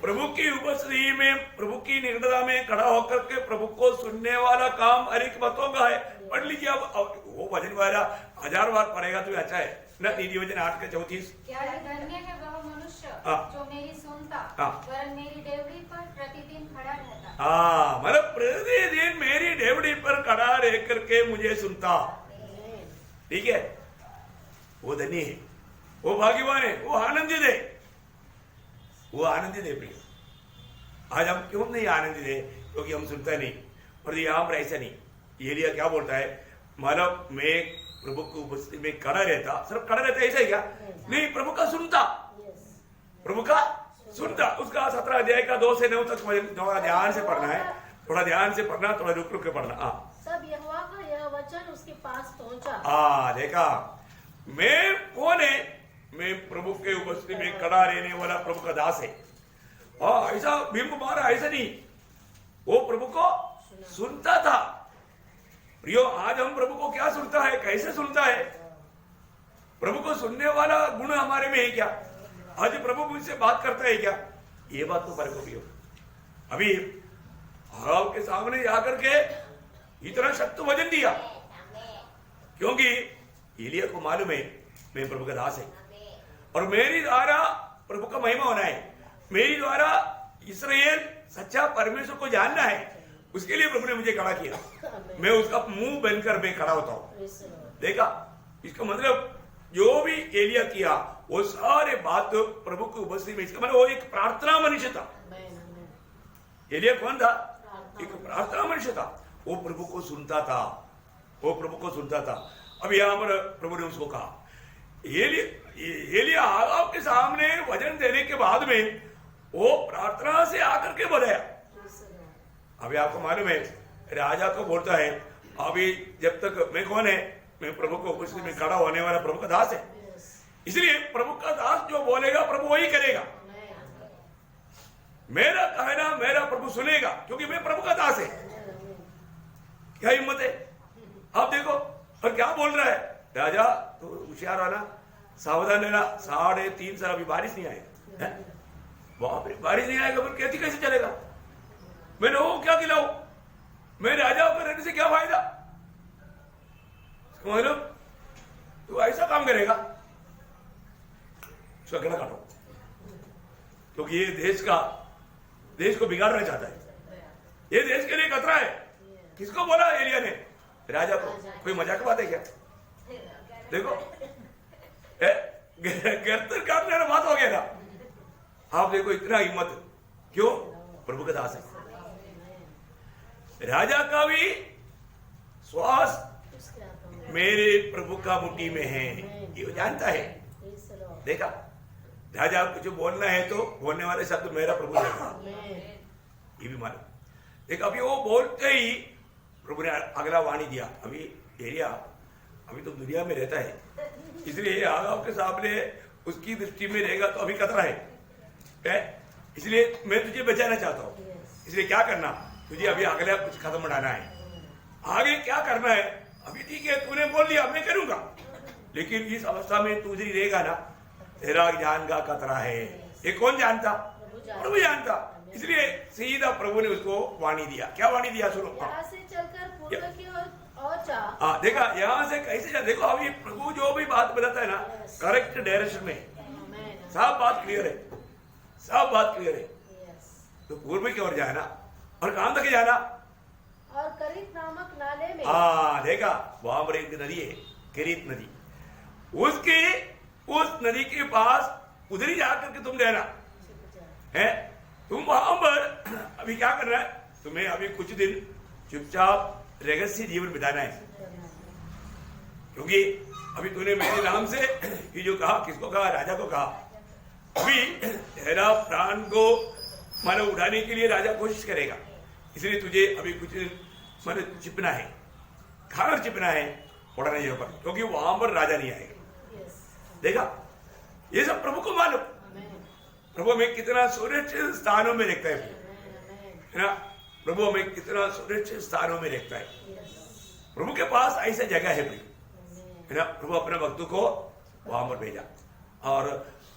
प्रभु की उपस्थिति में, प्रभु की निकटता में खड़ा होकर के प्रभु को सुनने वाला काम हर एक भक्तों का है। पढ़ लीजिए, अब वो भजन वाला 1000 बार पढ़ेगा तो अच्छा है ना। नीति वचन 8 का 34। क्या धन्य है वह मनुष्य जो मेरी सुनता, वरन मेरी डेवढ़ी पर प्रतिदिन खड़ा रहता। हाँ, मतलब प्रतिदिन मेरी डेवढ़ी पर खड़ा रह करके मुझे सुनता। ठीक है, वो धनी है, वो भाग्यवान है, वो आनंदित है, वो आनंदित है प्रिय। आज हम क्यों नहीं आनंदित है? क्योंकि हम सुनता नहीं। और यहाँ पर ऐसा नहीं। एलिया क्या बोलता है, मतलब मैं प्रभु की उपस्थिति में खड़ा रहता, सिर्फ खड़ा रहता ऐसा ही क्या? नहीं, प्रभु का सुनता, प्रभु का सुनता। उसका 17 अध्याय का 2 से 9 तक थोड़ा ध्यान से पढ़ना है, थोड़ा ध्यान से पढ़ना, थोड़ा रुक रुक के पढ़ना। तब यहोवा का यह वचन उसके पास पहुंचा। देखा, मैं कौन है? मैं प्रभु के उपस्थिति में खड़ा रहने वाला प्रभु का दास है। ऐसा बिंब मारा ऐसा नहीं, वो प्रभु को सुनता था। प्रियो, आज हम प्रभु को क्या सुनता है, कैसे सुनता है? प्रभु को सुनने वाला गुण हमारे में है क्या? आज प्रभु मुझसे बात करता है क्या? ये बात तो फर्क होगी। अभी आपके सामने जाकर के इतना शक्त वचन दिया, क्योंकि एलिया को मालूम है मैं प्रभु का दास है और मेरी द्वारा प्रभु का महिमा होना है, मेरी द्वारा इस्राएल सच्चा परमेश्वर को जानना है। उसके लिए प्रभु ने मुझे खड़ा किया, मैं उसका मुंह बनकर मैं खड़ा होता हूं। देखा, इसका मतलब जो भी एलिया किया वो सारे बात प्रभु की उपस्थिति में, इसका मतलब वो एक प्रार्थना मनुष्य था। एलिया कौन था? एक प्रार्थना मनुष्य था। वो प्रभु को सुनता था, वो प्रभु को सुनता था। अब यहां पर प्रभु ने उसको कहा, एलिया आपके सामने वचन देने के बाद में वो प्रार्थना से आकर के बढ़ाया। अभी आपको मालूम है, राजा को बोलता है अभी जब तक मैं कौन है? मैं प्रभु को उपस्थिति में खड़ा होने वाला प्रभु का दास है। इसलिए प्रभु का दास जो बोलेगा प्रभु वही करेगा। मेरा कहना मेरा प्रभु सुनेगा, क्योंकि मैं प्रभु का दास है। क्या हिम्मत है? आप देखो, और क्या बोल रहा है? राजा तो होशियार रहना, सावधान रहना, 3.5 साल अभी बारिश नहीं आएगा। बाप रे, बारिश नहीं आएगा फिर खेती कैसे चलेगा? मैं लोगों को क्या खिलाऊं? मैं राजा होकर रहने से क्या फायदा? मतलब तू ऐसा काम करेगा, उसका गला काटो, क्योंकि ये देश को बिगाड़ना चाहता है। ये देश के लिए खतरा है। किसको बोला एलिया ने? राजा को। कोई मजाक की बात है क्या? देखो गर्दन काटने वाला बात हो गया ना। आप देखो इतना हिम्मत क्यों? प्रभु का दास है। राजा का भी श्वास मेरे प्रभु का मुट्ठी में है, ये जानता है। देखा, राजा कुछ बोलना है तो बोलने वाले शब्द मेरा प्रभु ये भी मालूम। देखो अभी वो बोलते ही प्रभु ने अगला वाणी दिया। अभी एलिया अभी तो दुनिया में रहता है, इसलिए आगाव के सामने उसकी दृष्टि में रहेगा तो अभी खतरा है। इसलिए मैं तुझे बचाना चाहता हूँ। इसलिए क्या करना, तुझे अभी अगला कुछ खत्म बढ़ाना है। आगे क्या करना है? अभी ठीक है, तूने बोल दिया, मैं करूंगा, लेकिन इस अवस्था में तू इधर रहेगा ना, तेरा ज्ञान का खतरा है। ये कौन जानता? प्रभु जानता। इसलिए सीधा प्रभु ने उसको वाणी दिया। क्या वाणी दिया? सुनो। यहाँ से चलकर पूर्व की ओर जा। देखा यहाँ से कैसे जा? देखो अभी प्रभु जो भी बात बताता है ना, करेक्ट डायरेक्शन में, सब बात क्लियर है, सब बात क्लियर है। तो पूर्व की ओर जाना, और कहां तक जाना? और करीत नामक नाले में। देखा, वहां पर एक नदी है, किरीत नदी। उस नदी के पास उधर ही जाकर के तुम रहना है। तुम वहां पर अभी क्या करना है? तुम्हें अभी कुछ दिन चुपचाप रहस्य जीवन बिताना है, क्योंकि अभी तूने मेरे नाम से ये जो कहा, किसको कहा? राजा को कहा। अभी तेरा प्राण को मानो उठाने के लिए राजा कोशिश करेगा, इसलिए तुझे अभी कुछ दिन मानो छिपना है, खाकर छिपना है, उड़ाने नहीं होगा, क्योंकि वहां पर राजा नहीं आएगा। देखा, ये सब प्रभु को मालूम। प्रभु में कितना सुरक्षित स्थानों में रखता है ना, प्रभु में कितना सुरक्षित स्थानों में रखता है। प्रभु के पास ऐसा जगह है भाई, है ना। प्रभु अपने भक्तों को वहां पर भेजा। और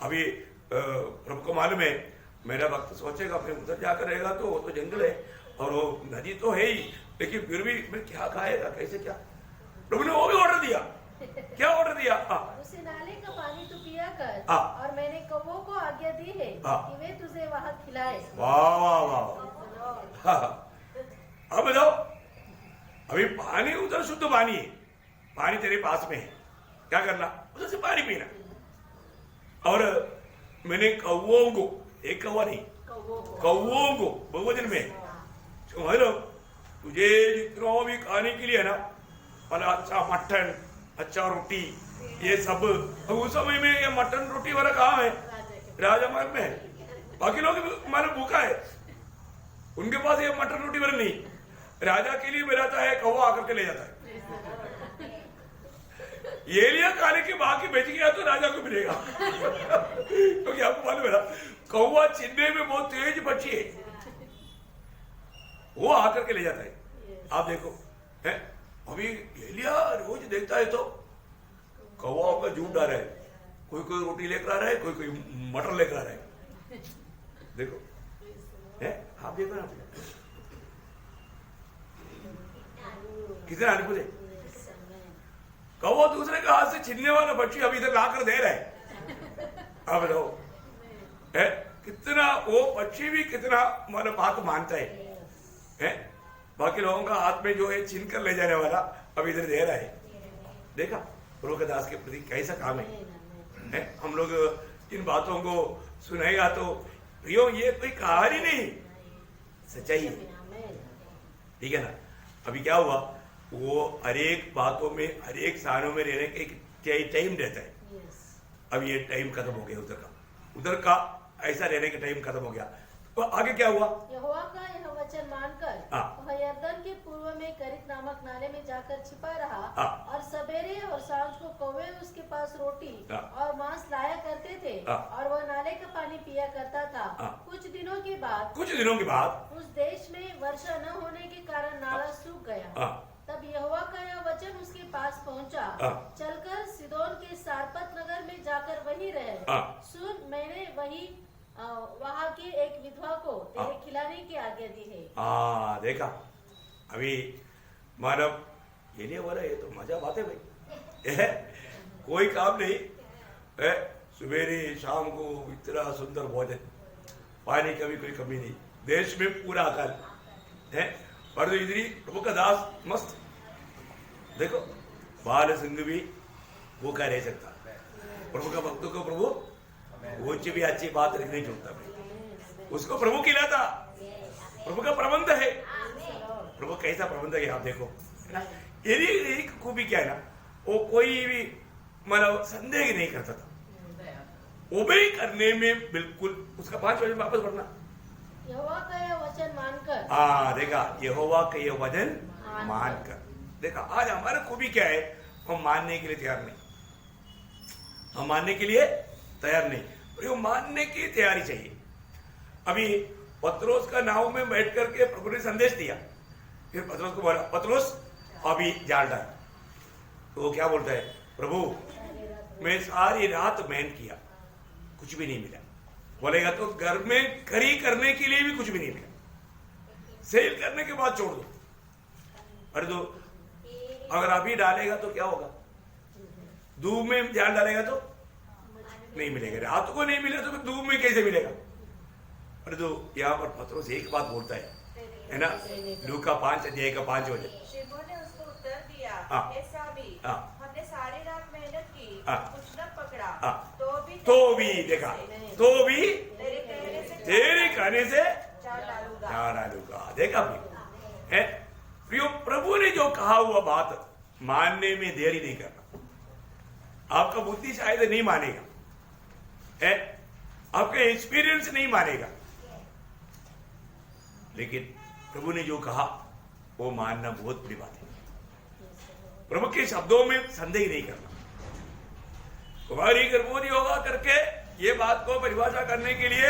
अभी प्रभु को मालूम है, मेरा भक्त सोचेगा फिर उधर जाकर रहेगा तो वो तो जंगल है और वो नदी तो है ही, लेकिन फिर भी मैं क्या खाएगा, कैसे क्या? प्रभु ने वो भी ऑर्डर दिया। क्या ऑर्डर दिया? उसे नाले का पानी तू पिया कर, हाँ। और मैंने कौवों को आज्ञा दी है कि वे तुझे वहां खिलाए। वाह वाह वाह। अब बताओ, अभी पानी उधर शुद्ध पानी है, पानी तेरे पास में है, क्या करना? उधर से पानी पीना। और मैंने कौवों को, एक कौवा नहीं, कौवों को बहुवचन में समझ लो, तुझे जितना भी खाने के लिए है ना, वाला अच्छा मटन, अच्छा रोटी, ये सब। उस समय में ये मटन रोटी वाला कहाँ है? राजा महल में है। बाकी लोग हमारे भूखा है, उनके पास ये मटन रोटी वाला नहीं। राजा के लिए मिलाता है, कौवा आकर के ले जाता है। ये लिया खाने के बाकी बेच गया तो राजा को मिलेगा। क्योंकि आपको मालूम है ना, कौवा चिन्ने में बहुत तेज पक्षी है, वो आकर के ले जाता है। आप देखो है, अभी एलिया रोज देखता है तो कौवा का झूठ डाल रहा है, कोई कोई रोटी लेकर आ रहा है, कोई कोई मटर लेकर आ रहा है। देखो है, आप देखो ना कितना अद्भुत है। कौवा दूसरे का हाथ से छीनने वाला पक्षी अभी इधर लाकर दे रहा है। अब बताओ है, कितना वो पक्षी भी कितना मतलब बात मानता है। बाकी लोगों का हाथ में जो है छीन कर ले जाने वाला अब इधर दे रहा है। देखा प्रभु के दास के प्रति कैसा काम है। हम लोग इन बातों को सुनेगा तो प्रियो ये कोई कहानी नहीं, सच्चाई है, ठीक है ना। अभी क्या हुआ, वो हर एक बातों में, हर एक स्थानों में रहने का एक टाइम रहता है। अब ये टाइम खत्म हो गया, उधर का ऐसा रहने का टाइम खत्म हो गया। तो आगे क्या हुआ? यहोवा का यह वचन मानकर वह यरदन के पूर्व में करीत नामक नाले में जाकर छिपा रहा। और सवेरे और सांझ को कौवे उसके पास रोटी और मांस लाया करते थे, और वह नाले का पानी पिया करता था। कुछ दिनों के बाद उस देश में वर्षा न होने के कारण नाला सूख गया। तब यहोवा का यह वचन उसके पास पहुंचा, चलकर हाँ। सुन, मैंने वही वहाँ की एक विधवा को तेरे खिलाने की आज्ञा दी है। हाँ देखा, अभी मानव ये नहीं बोला, ये तो मजा बात है भाई। कोई काम नहीं, सवेरे शाम को इतना सुंदर भोजन, पानी का भी कोई कमी नहीं, देश में पूरा अकाल है, पर तो इधरी प्रभु का दास मस्त। देखो बाल सिंह भी भूखा रह सकता, प्रभु का भक्तों को प्रभु कुछ भी अच्छी बात नहीं छोड़ता भाई, उसको प्रभु खिलाता। प्रभु का प्रबंध है, प्रभु कैसा प्रबंध है आप देखो, है ना। यही खूबी क्या है ना, वो कोई भी मतलब संदेह नहीं करता था, ओबे करने में बिल्कुल उसका 5 वचन वापस पढ़ना। यहोवा का यह वचन मानकर, हाँ देखा, यहोवा का यह वचन मानकर। देखा आज हमारा खूबी क्या है, हम मानने के लिए तैयार नहीं, हम मानने के लिए तैयार नहीं, तो मानने की तैयारी चाहिए। अभी पत्रोस का नाव में बैठ करके प्रभु ने संदेश दिया, फिर पत्रोस को बोला पत्रोस अभी जाल डाल, तो वो क्या बोलता है, प्रभु मैं सारी रात मेहनत किया कुछ भी नहीं मिला। बोलेगा तो घर में खरी करने के लिए भी कुछ भी नहीं मिला, सेल करने के बाद छोड़ दो। अरे तो अगर अभी डालेगा तो क्या होगा, दूध में जाल डालेगा तो नहीं मिलेगा, रात को नहीं मिले तो दूध में कैसे मिलेगा। अरे तो यहाँ पर पत्रोस एक बात बोलता है ना, लूका 5 अध्याय का 5 वचन। शिमोन ने उसको उत्तर दिया, हाँ। हे स्वामी, हाँ। हमने सारी रात मेहनत की, हाँ। कुछ न पकड़ा, हाँ। तो भी देखा, तो भी तेरे कहने से जाल डालूंगा। जाल डालूंगा। देखा है प्रियो, प्रभु ने जो कहा हुआ बात मानने में देरी नहीं करना। आपका बुद्धि शायद नहीं मानेगा, है आपका एक्सपीरियंस नहीं मानेगा, लेकिन प्रभु ने जो कहा वो मानना बहुत बड़ी बात है। प्रभु के शब्दों में संदेह नहीं करना। कुमारी गर्भवती होगा करके ये बात को परिभाषा करने के लिए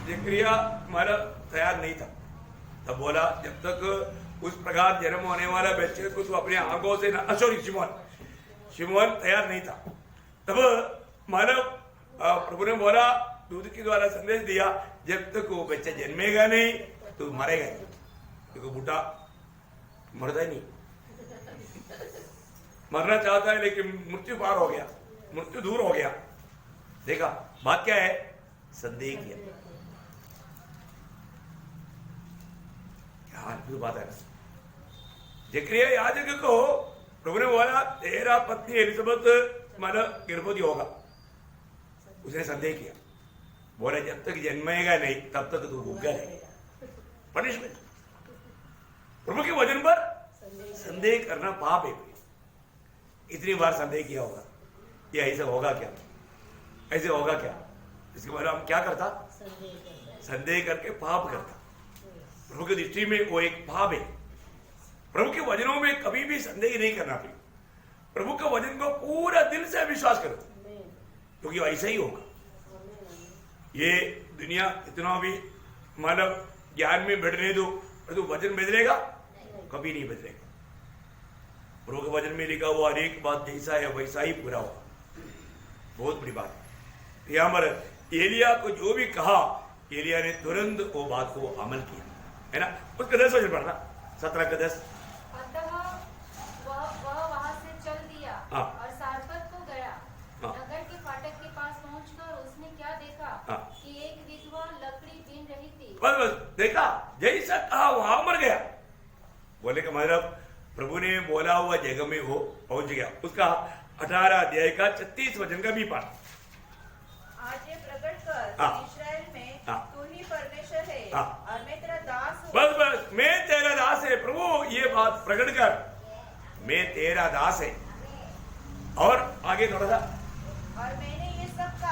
ज़करिया हमारा तैयार नहीं था, तब बोला जब तक उस प्रकार जन्म होने वाला बच्चे को तो अपने आंखों से ना, सॉरी शिमोन तैयार नहीं था। तब मानव प्रभु ने बोला, दूध के द्वारा संदेश दिया, जब तक वो बच्चा जन्मेगा नहीं तो मरेगा नहीं, क्योंकि बूढ़ा मरता ही नहीं, मरना चाहता है लेकिन मृत्यु पार हो गया, मृत्यु दूर हो गया। देखा बात क्या है, संदेह किया, क्या अद्भुत बात है। ज़करिया याजक को प्रभु ने बोला तेरा पत्नी एलिजबेथ मतलब गर्भवती होगा, उसने संदेह किया, बोले जब तक जन्मेगा नहीं तब तक तू भूखा रहेगा। पनिशमेंट, प्रभु के वचन पर संदेह करना पाप है। इतनी बार संदेह किया होगा, ये ऐसे होगा क्या, ऐसे होगा क्या, इसके बाद हम क्या करता, संदेह करके पाप करता। प्रभु की दृष्टि में वो एक पाप है। प्रभु के वचनों में कभी भी संदेह नहीं करना चाहिए। प्रभु के वचन को पूरा दिल से विश्वास करो, क्योंकि ऐसा ही होगा। ये दुनिया इतना भी मानव ज्ञान में बढ़ने दो, तो वचन बदलेगा, कभी नहीं बदलेगा। प्रभु के वचन में लिखा हुआ हर एक बात जैसा है वैसा ही पूरा होगा। बहुत बड़ी बात है। यहाँ पर एलिया को जो भी कहा, एलिया ने तुरंत वो बात को अमल किया, है ना। उसका 10 वचन पढ़ना, 17 का 10। अतः वह वहां से चल दिया हाँ। और सारपत को गया। हाँ। नगर के फाटक के पास पहुंचकर उसने क्या देखा हाँ। कि एक विधवा लकड़ी बीन रही थी। बस देखा, जैसा कहा वहां मर गया। बोले का मतलब प्रभु ने बोला हुआ जगह में वो पहुंच गया। उसका 18 अध्याय का 36 वचन का भी पाठ। आज ये प्रकट कर हाँ। इस्राएल में हाँ। तू ही परमेश्वर है हाँ। और मैं तेरा दास हूँ। बस मैं तेरा दास है। प्रभु ये बात प्रकट कर, मैं तेरा दास है। और आगे थोड़ा सा, और मैंने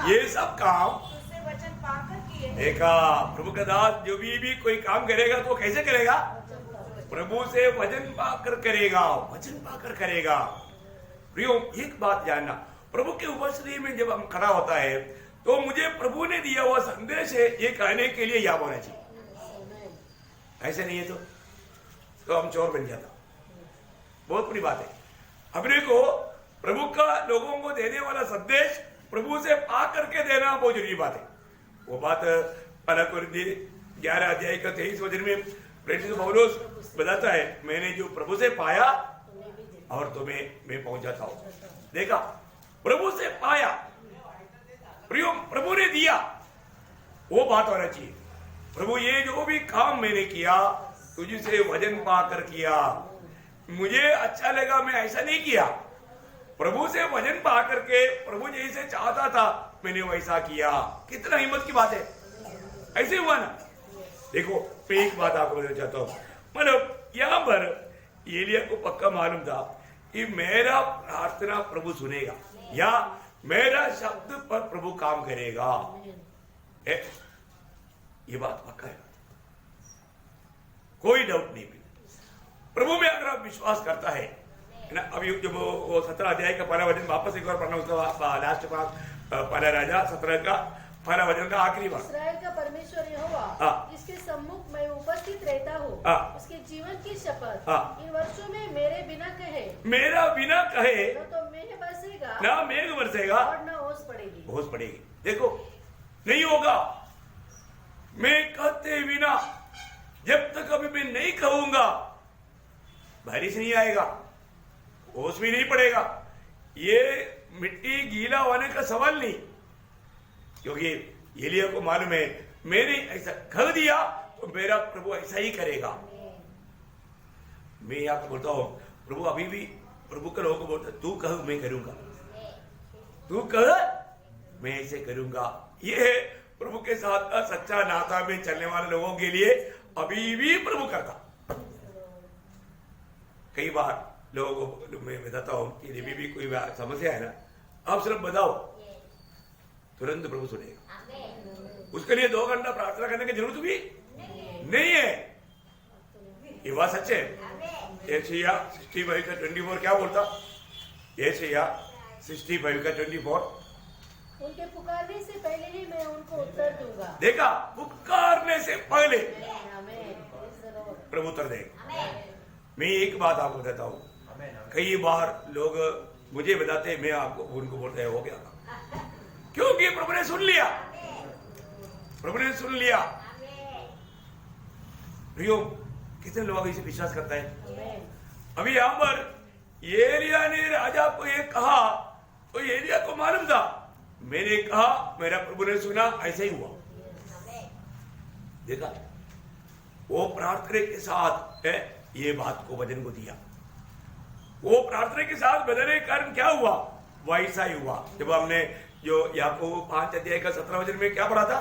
ये सब काम तुझसे वचन पाकर किए हैं। देखा, प्रभु का दास जो भी कोई काम करेगा तो कैसे करेगा, प्रभु से वचन पाकर करेगा, वचन पाकर करेगा। प्रियो एक बात जानना, प्रभु के उपस्थिति में जब हम खड़ा होता है तो मुझे प्रभु ने दिया हुआ संदेश है ये कहने के लिए याद होना चाहिए। ऐसे नहीं है तो हम चोर बन जाता। बहुत बड़ी बात है। अपने को प्रभु का लोगों को देने वाला संदेश प्रभु से पा करके देना बहुत जरूरी बात है। वो बात पहला कुरिन्थियों 11 अध्याय का 23 वचन में प्रेरित पौलुस बताता है, मैंने जो प्रभु से पाया और तुम्हें मैं पहुंचाता हूं। देखा, प्रभु से पाया, प्रभु ने दिया, वो बात होना चाहिए। प्रभु ये जो भी काम मैंने किया तुझसे वजन पाकर किया, मुझे अच्छा लगा, मैं ऐसा नहीं किया। प्रभु से वजन पा करके प्रभु जैसे चाहता था मैंने वैसा किया। कितना हिम्मत की बात है, ऐसे हुआ ना। देखो मैं एक बात आपको बताना चाहता हूं, मतलब यहां पर एलिया को पक्का मालूम था कि मेरा प्रार्थना प्रभु सुनेगा या मेरा शब्द पर प्रभु काम करेगा। ये बात पक्का है, कोई डाउट नहीं। प्रभु में अगर आप विश्वास करता है ना, अभी जो वो 17 अध्याय का पहला वचन वापस एक बार पढ़ना, उसका लास्ट पार्ट, पहला राजा 17 का पहला वचन का आखिरी बात। इस्राएल का परमेश्वर यहोवा जिसके सम्मुख मैं उपस्थित रहता हूँ, उसके जीवन की शपथ, इन वर्षों में मेरे बिना कहे न तो मेघ बरसेगा, ना मेघ बरसेगा और न ओस पड़ेगी। ओस पड़ेगी। देखो नहीं होगा, मैं कहते बिना, जब तक अभी मैं नहीं कहूंगा बारिश नहीं आएगा, ओस भी नहीं पड़ेगा। ये मिट्टी गीला होने का सवाल नहीं, क्योंकि एलिया को मालूम है मैंने ऐसा कह दिया तो मेरा प्रभु ऐसा ही करेगा। मैं आपको बोलता हूं, प्रभु अभी भी प्रभु के लोगों को बोलता, तू कह मैं करूंगा, तू कह मैं ऐसे करूंगा। ये है प्रभु के साथ का सच्चा नाता में चलने वाले लोगों के लिए अभी भी प्रभु करता। कई बार लोगों को मैं बताता हूं कि अभी भी कोई समस्या है ना, आप सिर्फ बताओ, तुरंत प्रभु सुनेगा। उसके लिए 2 घंटा प्रार्थना करने की जरूरत भी नहीं है। ये बात सच है। एशिया 65 का 24 क्या बोलता? एशिया 65 का 24, उनके पुकारने से पहले ही मैं उनको उत्तर दूंगा। देखा, पुकारने से पहले आमीन। प्रभु उत्तर देगा। मैं एक बात आपको बताता हूँ, कई बार लोग मुझे बताते हैं, मैं आपको उनको बोलते हैं हो गया, क्योंकि प्रभु ने सुन लिया, प्रभु ने सुन लिया। प्रियो, कितने लोग इसे विश्वास करता है? अभी यहां पर एलिया ने राजा को ये कहा तो एलिया को मालूम था, मैंने कहा मेरा प्रभु ने सुना, ऐसे ही हुआ। देखा, वो प्रार्थना के साथ है ये बात को वचन को दिया। वो प्रार्थना के साथ बदलने के कारण क्या हुआ? वैसा ही हुआ। जब हमने जो याकूब 5 अध्याय का 17 वचन में क्या पढ़ा था,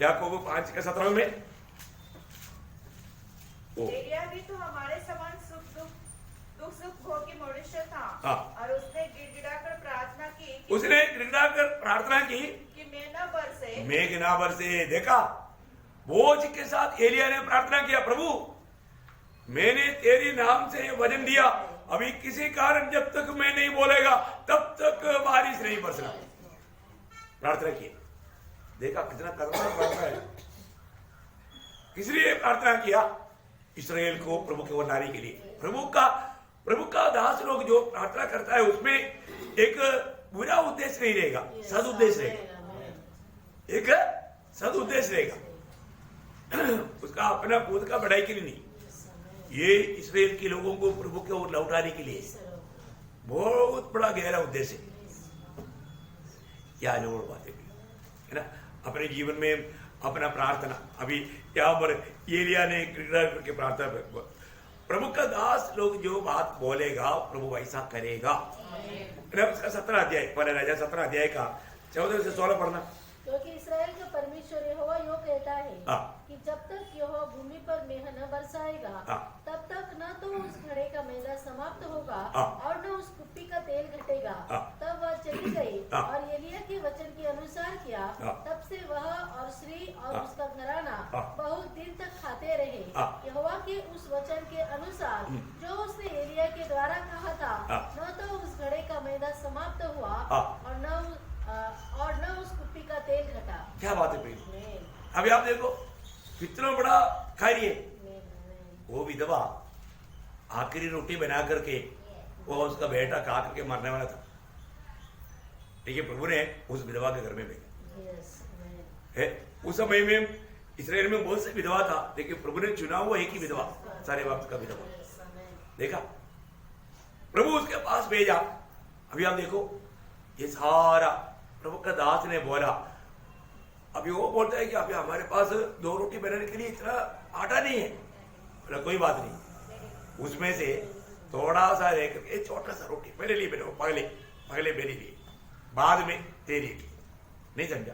याकूब 5 का 17 में एलिया भी तो हमारे समान दुख सुख भोगी मनुष्य था, और उसने गिड़गिड़ाकर प्रार्थना की, उसने गिड़गिड़ाकर प्रार्थना की कि मेघ ना बरसे। देखा, बोझ के साथ एलिया ने प्रार्थना किया, प्रभु मैंने तेरी नाम से वचन दिया, अभी किसी कारण जब तक मैं नहीं बोलेगा तब तक बारिश नहीं बरसना। प्रार्थना की। देखा कितना खतरनाक प्रार्थना है। किस लिए प्रार्थना किया? इस्राएल को प्रभु को बनाने के लिए। प्रभु का दास लोग जो प्रार्थना करता है उसमें एक बुरा उद्देश्य नहीं रहेगा, सदुद्देश्य रहेगा, एक सदुद्देश्य रहेगा। उसका अपना खुद का बढ़ाई के लिए नहीं, ये इस्राएल के लोगों को प्रभु की ओर लौटाने के लिए बहुत बड़ा गहरा उद्देश्य है। क्या अनमोल बात है ना। अपने जीवन में अपना प्रार्थना, अभी यहाँ पर एलिया ने करके प्रार्थना, प्रभु का दास लोग जो बात बोलेगा प्रभु वैसा करेगा। उसका 17 अध्याय, पहला राजा 17 अध्याय का 14 से 16 पढ़ना। क्योंकि इस्राएल का परमेश्वर यहोवा यो कहता है कि जब तक यहोवा भूमि पर मेघ न बरसाएगा तब तक न तो उस घड़े का मैदा समाप्त होगा और न उस कुप्पी का तेल घटेगा। तब वह चली गई और एलिया के वचन के अनुसार किया। तब से वह और स्त्री और उसका घराना बहुत दिन तक खाते रहे, यहोवा के उस वचन के अनुसार जो उसने एलिया के द्वारा कहा था। न तो उस घड़े का मैदा समाप्त हुआ और न उस कुप्पी का तेल घटा। क्या बात है भाई। अभी आप देखो कितना बड़ा कार्य। वो विधवा आखिरी रोटी बना करके वो उसका बेटा खा करके मरने वाला था। देखिए प्रभु ने उस विधवा के घर में भेजा Yes, amen. है। उस समय में इसराइल में बहुत से विधवा था, लेकिन प्रभु ने चुना हुआ एक ही विधवा, सारे वक्त का विधवा। Yes, amen. देखा, प्रभु उसके पास भेजा। अभी आप देखो, ये सारा प्रभु का दास ने बोला। अभी वो बोलता है कि अभी हमारे पास 2 रोटी बनाने के लिए इतना आटा नहीं है। बोला कोई बात नहीं, उसमें से थोड़ा सा लेकर के छोटा सा रोटी मेरे लिए बनाओ, पहले मेरे लिए, बाद में तेरे लिए। नहीं समझा?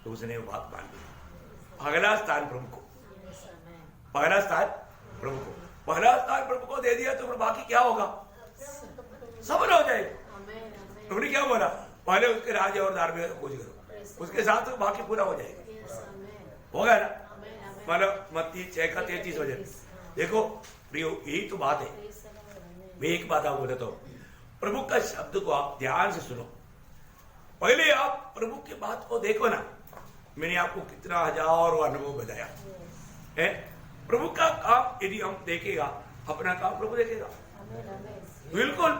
तो उसने वो बात मान ली। अगला स्थान प्रभु को, Yes, amen. पहला स्थान प्रभु को, पहला स्थान प्रभु को दे दिया तो फिर बाकी क्या होगा? सफल हो जाएगा। Amen, amen. प्रभु ने क्या बोला? पहले उसके राज्य और धार्मिकता को खोज करो, उसके साथ तो बाकी पूरा हो जाएगा। Yes, amen. होगा ना? Amen, amen. मतलब मत्ती 6:33 हो जाए। देखो प्रियो, यही तो बात है। Praise the Lord, amen. मैं एक बात आपको बोलता हूँ, प्रभु का शब्द को आप ध्यान से सुनो। पहले आप प्रभु की बात को देखो ना। मैंने आपको कितना हजारों अनुभव बताया Yes. है। प्रभु का काम यदि हम देखेगा, अपना काम प्रभु देखेगा। Amen, amen. बिल्कुल,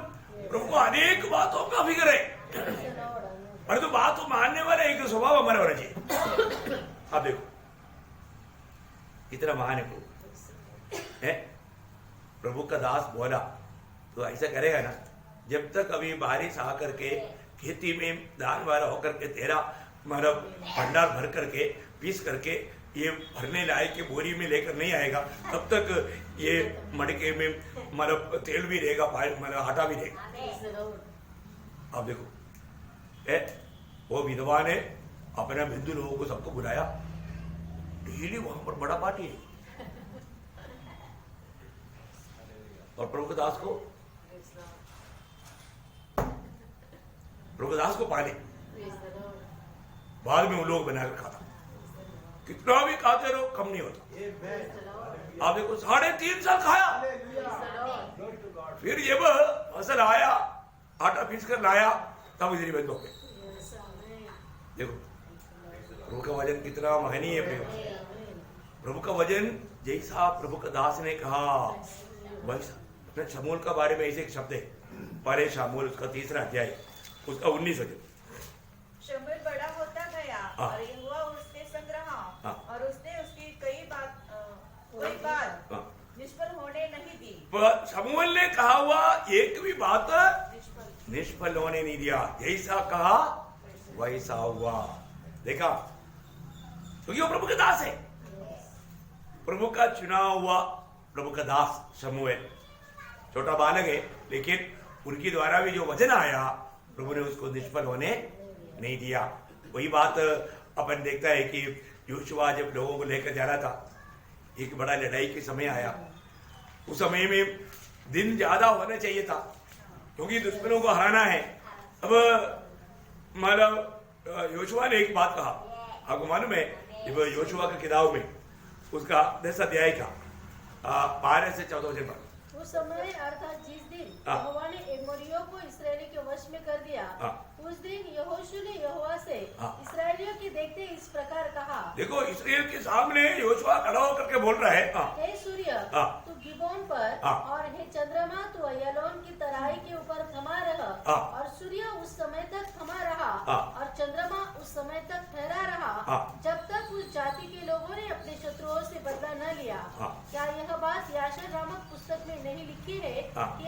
प्रभु को अनेक बातों का फिक्र है, Praise the Lord, amen. और तो बात को मानने वाला एक स्वभाव हमारा होना चाहिए। आप देखो कितना महान है प्रभु है। प्रभु का दास बोला तो ऐसा करेगा ना। जब तक अभी बारिश आकर के खेती में धान वारा होकर के तेरा मतलब भंडार भर करके पीस करके ये भरने लायक के बोरी में लेकर नहीं आएगा, तब तक ये मटके में मतलब तेल भी रहेगा, मतलब आटा भी रहेगा। Praise the Lord. आप देखो है, वो विधवा ने अपने बिंदु लोगों को सबको बुलाया। डेली वहां पर बड़ा पार्टी है, और प्रभु के दास को Praise the Lord. प्रभु के दास को पाले। Praise the Lord. बाद में वो लोग बनाकर खाता, कितना भी खाते रहो कम नहीं होता। Praise the Lord. आप देखो 3.5 साल खाया, Praise the Lord. फिर जब फसल आया, आटा पीस कर लाया, तब इधर ही बंद हो गए। Yes, amen. देखो प्रभु का वजन कितना महनीय है प्रियो। Amen. प्रभु का वजन जैसा प्रभु का दास ने कहा वैसा। शमूएल का बारे में ऐसे एक शब्द है, पहले शमूएल उसका 3रा अध्याय उसका 19 वचन। शमूएल बड़ा होता गया हाँ। और यहोवा उसके संग रहा, हाँ। और उसने उसकी कोई बात हाँ। निष्फल होने नहीं दी। पर शमूएल ने कहा हुआ एक भी बात निष्फल निष्फल होने नहीं दिया, जैसा कहा वैसा हुआ। देखा, क्योंकि वो प्रभु का दास है, प्रभु का चुना हुआ प्रभु का दास शमूएल। छोटा बालक है, लेकिन उनके द्वारा भी जो वचन आया प्रभु ने उसको निष्फल होने नहीं दिया। वही बात अपन देखता है कि योशुआ जब लोगों को लेकर जा रहा था, एक बड़ा लड़ाई के समय आया। उस समय में दिन ज्यादा होना चाहिए था, क्योंकि दुश्मनों को हराना है। अब मतलब योशुआ ने एक बात कहा, आपको मालूम है जब योशुआ के किताब में उसका 10 अध्याय का 12 से 14 वचन पर, उस समय अर्थात जिस दिन हाँ। यहोवा ने एमोरियों को इसराइली के वश में कर दिया, हाँ। उस दिन यहोशू ने यहोवा से हाँ। इसराइलियों की देखते इस प्रकार कहा, देखो इस्राएल के सामने योशुआ खड़ा होकर के बोल रहा है। हे सूर्य हाँ। तू गिबोन पर, हाँ। और हे चंद्रमा तू अय्यालोन की तराई के ऊपर थमा रह। हाँ। और सूर्य उस समय तक थमा रहा, हाँ। और चंद्रमा उस समय तक ठहरा रहा, हाँ। जब तक उस जाति के लोगों ने अपने शत्रुओं से बदला न लिया। हाँ। क्या यह बात याशर नामक पुस्तक में नहीं लिखी है हाँ। कि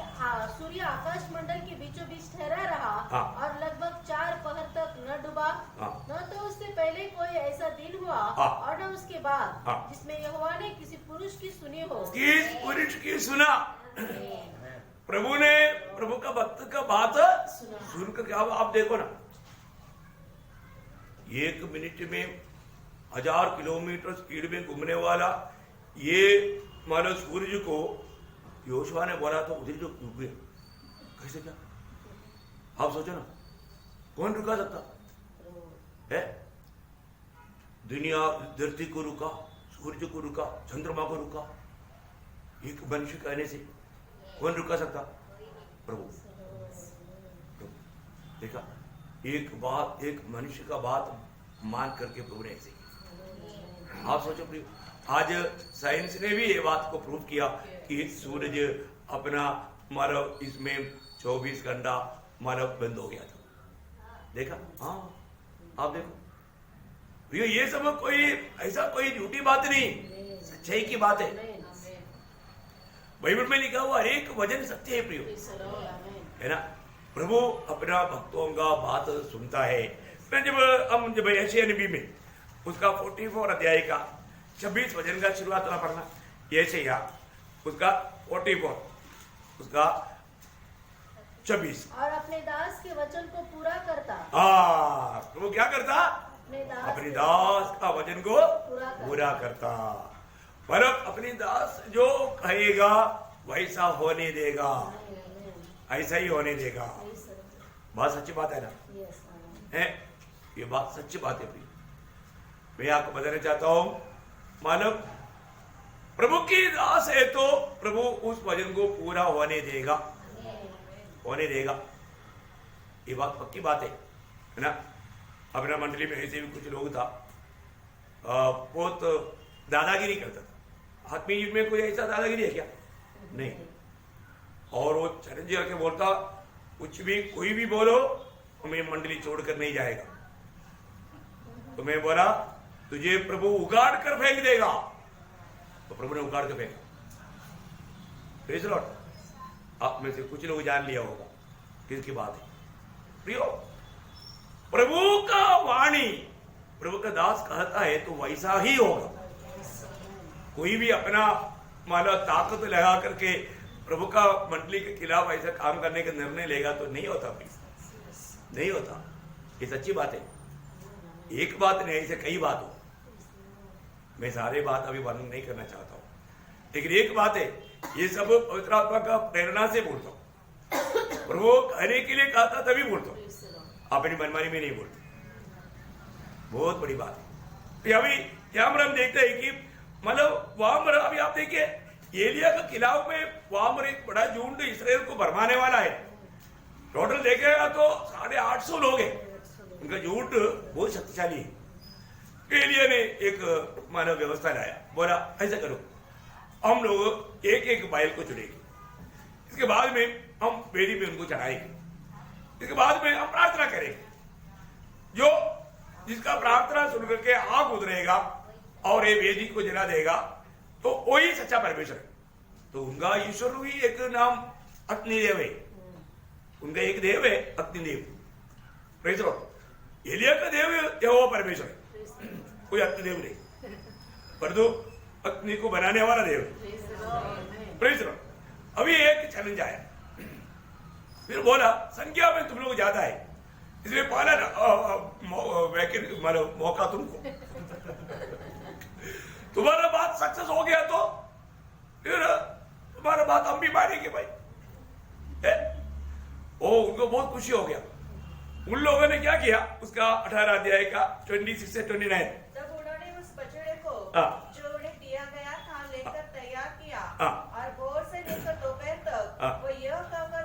सूर्य आकाश मंडल के बीचों बीच ठहरा रहा, हाँ। और लगभग 4 पहर तक न डूबा? हाँ। न तो उससे पहले कोई ऐसा दिन हुआ, हाँ। और न उसके बाद, हाँ। जिसमें यहोवा ने किसी पुरुष की सुनी हो। किस पुरुष की सुना? प्रभु ने प्रभु का भक्त का बात सुनकर क्या हुआ? आप देखो ना, 1 मिनट में 1000 किलोमीटर स्पीड में घूमने वाला ये मानो सूर्य को योशुआ ने बोला तो उधर जो रुक गया, कैसे क्या? आप सोचो ना, कौन रुका सकता है? दुनिया धरती को रुका, सूर्य को रुका, चंद्रमा को रुका, एक मनुष्य कहने से कौन रुका सकता? प्रभु। देखा, एक बात, एक मनुष्य का बात मान करके प्रभु ने ऐसे किया। आप सोचो प्रिय, आज साइंस ने भी ये बात को प्रूव किया कि सूरज अपना मानव इसमें 24 घंटा मानव बंद हो गया था। देखा? हाँ, आप देखो भैया, ये सब कोई ऐसा कोई झूठी बात नहीं, सच्चाई की बात है। बाइबल में लिखा हुआ हर एक वचन सत्य है प्रियो, है ना? प्रभु अपना भक्तों का बात सुनता है। जब यशायाह नबी में उसका 44 अध्याय का 26 वचन का शुरुआत वाला पढ़ना, यशायाह उसका 44 उसका 26। और अपने दास के वचन को पूरा करता। प्रभु क्या करता? अपने दास का वचन को पूरा करता। मतलब अपनी दास जो कहेगा वैसा होने देगा, ऐसा ही होने देगा। बात सच्ची बात है ना? है, ये बात सच्ची बात है भाई। मैं आपको बताना चाहता हूं, मानव प्रभु की दास है तो प्रभु उस वचन को पूरा होने देगा, होने देगा। ये बात पक्की बात है ना? अपना मंडली में ऐसे भी कुछ लोग था, बहुत दादागिरी करता था। आत्मीय युग में कोई ऐसा दादागिरी है क्या? नहीं। और वो चैलेंज करके बोलता, कुछ भी कोई भी बोलो, हमें मंडली छोड़कर नहीं जाएगा। तो मैं बोला, तुझे प्रभु उगाड़ कर फेंक देगा। तो प्रभु ने उगाड़ कर फेंका। Praise the Lord. आप में से कुछ लोग जान लिया होगा किसकी बात है। प्रियो, प्रभु का वाणी, प्रभु का दास कहता है तो वैसा ही होगा। कोई भी अपना मानो ताकत लगा करके प्रभु का मंडली के खिलाफ ऐसा काम करने का निर्णय लेगा तो नहीं होता भाई, नहीं होता। ये सच्ची बात है। एक बात नहीं, ऐसे कई बात हो। मैं सारे बात अभी वर्णन नहीं करना चाहता हूं, लेकिन एक बात है, ये सब पवित्र आत्मा का प्रेरणा से बोलता हूं। प्रभु कहने के लिए कहता तभी बोलता हूं, अपनी मनमानी में नहीं बोलता। बहुत बड़ी बात है। अभी क्या हम देखते हैं कि मतलब वहां पर अभी आप देखिए, एलिया के खिलाफ में वहां पर एक बड़ा झुंड इस्राएल को भरमाने वाला है। टोटल देखेगा तो 850 लोग हैं। उनका झूठ बहुत शक्तिशाली है। एलिया ने एक मानव व्यवस्था लाया, बोला ऐसा करो, हम लोग एक एक बैल को चुनेंगे, इसके बाद में हम वेदी में उनको चढ़ाएंगे, इसके बाद में हम प्रार्थना करेंगे, जो जिसका प्रार्थना सुन करके आग उतरेगा और ये वेदी को जला देगा तो वही सच्चा परमेश्वर है। तो उनका ईश्वर भी एक नाम अग्निदेव है, उनका एक देव है अग्निदेव। Praise the Lord. एलिया का देव यहोवा परमेश्वर है, कोई अग्निदेव नहीं, परंतु अग्नि को बनाने वाला देव। Praise the Lord. अभी एक चैलेंज आया, फिर बोला संख्या में तुम लोग ज्यादा है, इसलिए पहला मौका तुमको। तुम्हारा बात सक्सेस हो गया तो फिर तुम्हारा बात हम भी मानेंगे भाई। उनको बहुत खुशी हो गया। उन लोगों ने क्या किया, उसका 18 अध्याय का 26 से 29। तब उन्होंने उस बछड़े को जो उन्हें दिया गया था लेकर तैयार किया, और भोर से लेकर दोपहर तक वो यह कहकर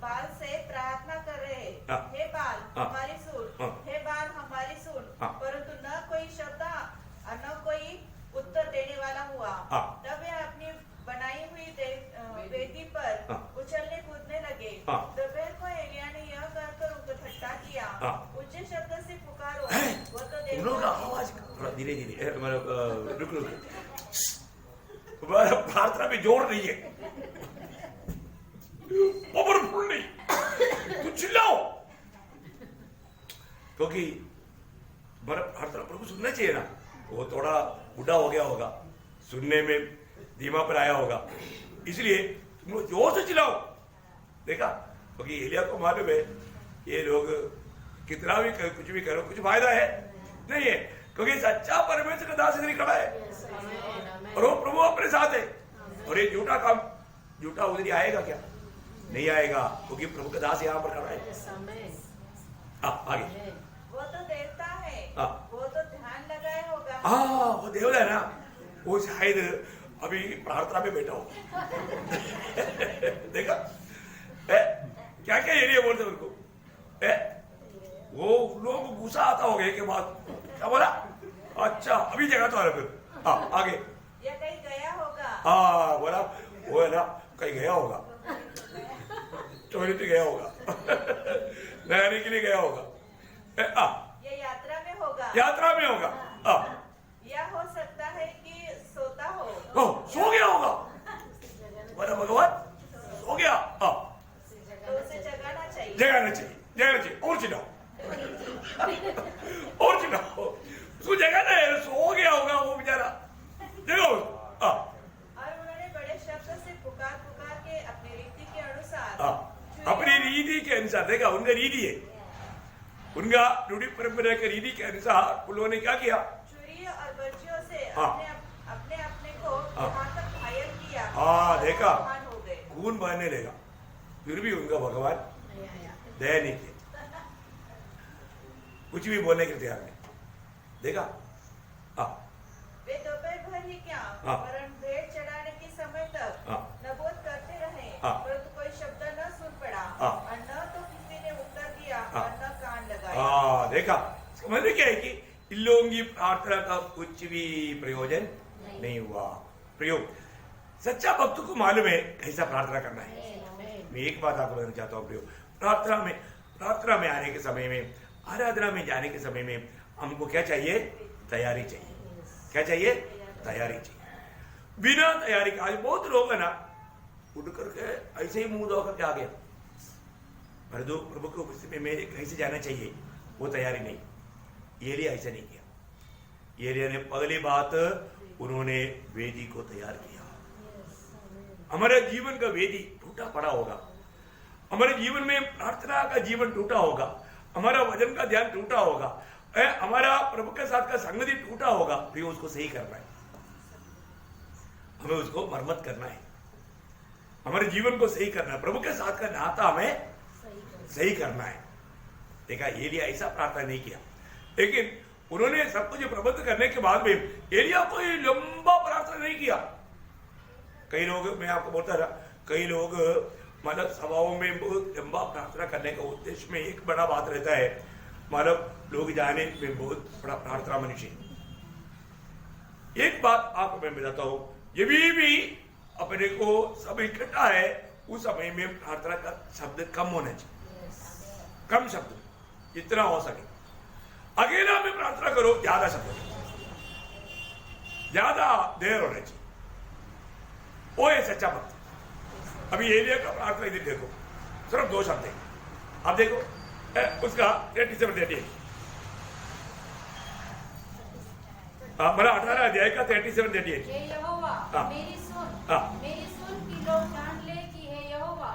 बाल से प्रार्थना कर रहे, हे बाल हमारी सुन, हे बाल हमारी सुन, परंतु न कोई शब्द और न कोई उत्तर देने वाला हुआ। तब वे अपनी बनाई हुई वेदी पर उछलने कूदने लगे। दोपहर को एलिया ने यह कहकर उनको ठट्ठा किया, ऊंचे शब्द से पुकारो, वो तो देखो। आवाज धीरे धीरे रुक रुक, तुम्हारा प्रार्थना में जोर नहीं है, पावरफुल नहीं, तू चिल्लाओ, क्योंकि तुम्हारा प्रार्थना प्रभु सुनना चाहिए ना। वो थोड़ा बूढ़ा हो गया होगा, सुनने में धीमा पर आया होगा, इसलिए तुम लोग जोर से चिल्लाओ। देखा, क्योंकि एलिया को मालूम है ये लोग कितना भी कुछ भी करो कुछ फायदा है नहीं है, क्योंकि सच्चा परमेश्वर का दास इधर खड़ा है और वो प्रभु अपने साथ है। और ये झूठा काम, झूठा उधर आएगा क्या? नहीं आएगा, क्योंकि प्रभु का दास यहाँ पर खड़ा है। आगे वो तो देवता है, वो तो ध्यान लगाए होगा। वो देवता है ना, वो शायद अभी प्रार्थना में बैठा हो। देखा क्या क्या एरिया बोलते उनको, वो लोग गुस्सा आता होगा के बाद, क्या बोला? अच्छा अभी जगह तो आ रहा फिर आगे या कहीं गया होगा। बोला वो है ना कहीं गया होगा, टॉयलेट गया होगा, नहाने के लिए गया होगा। ये यात्रा में होगा यात्रा में होगा। या हो सकता है कि सोता हो। सो गया होगा, बोला भगवान सो गया। तो उसे जगाना चाहिए। जगाना चाहिए, जगाना चाहिए। और चिल्लाओ, और चिल्लाओ, उसको जगाना है। सो गया होगा वो बेचारा, जगाओ। और उन्होंने बड़े शब्द से पुकार पुकार के अपनी रीति के अनुसार, अपनी रीति के अनुसार, देखा उनका रीति है, उनका रूढ़ी परंपरा के रीति के अनुसार उन्होंने क्या किया? छुरी और बर्छियों से अपने अपने को यहाँ तक घायल किया। देखा, महान हो गए। खून बहने लगा, फिर भी उनका भगवान दया नहीं किया, कुछ भी बोलने के तैयार नहीं। देखा, वे दोपहर भर ही क्या, वरन भेंट चढ़ाने के समय तक नबोध करते रहे, परंतु कोई शब्द न सुन पड़ा, और न तो किसी ने उत्तर दिया, और न कान लगाया। देखा, समझ में क्या है कि इन लोगों की प्रार्थना का कुछ भी प्रयोजन नहीं हुआ। प्रयोग सच्चा भक्त को मालूम है कैसा प्रार्थना करना है। मैं एक बात आपको बताना चाहता हूँ, प्रयोग प्रार्थना में आने के समय में, आराधना में जाने के समय में हमको क्या चाहिए? तैयारी चाहिए। क्या चाहिए? तैयारी चाहिए। बिना तैयारी के आज बहुत लोग है ना, उठ करके ऐसे ही मुंह धो करके आ गया, प्रभु को में कैसे जाना चाहिए वो तैयारी नहीं। एलिया ऐसा नहीं किया। एलिया ने पहली बात, उन्होंने वेदी को तैयार किया। हमारे जीवन का वेदी टूटा पड़ा होगा, हमारे जीवन में प्रार्थना का जीवन टूटा होगा, हमारा वचन का ध्यान टूटा होगा, हमारा प्रभु के साथ का संगति टूटा होगा, फिर उसको सही करना है। हमें उसको मरम्मत करना है, हमारे जीवन को सही करना है, प्रभु के साथ का नाता हमें सही करना है। देखा, एलिया ऐसा प्रार्थना नहीं किया, लेकिन उन्होंने सब कुछ प्रबंध करने के बाद में एलिया कोई लंबा प्रार्थना नहीं किया। कई लोग, मैं आपको बोलता रहा, कई लोग मतलब सभाओं में बहुत लंबा प्रार्थना करने का उद्देश्य में एक बड़ा बात रहता है, मतलब लोग जाने में बहुत बड़ा प्रार्थना मनुष्य। एक बात आपको मैं बताता हूं, ये भी अपने को सब इकट्ठा है, उस समय में प्रार्थना का शब्द कम होना चाहिए, कम शब्द जितना हो सके। अकेला में प्रार्थना करो, ज्यादा शब्द, ज्यादा देर होना चाहिए, वो है सच्चा भक्त। अभी एलिया का प्रार्थना इधर देखो, सिर्फ 2 शब्द है। आप देखो उसका 37-38, मेरा 18 अध्याय का 37-38। हे यहोवा, मेरी सुन कि लोग जान ले कि हे यहोवा,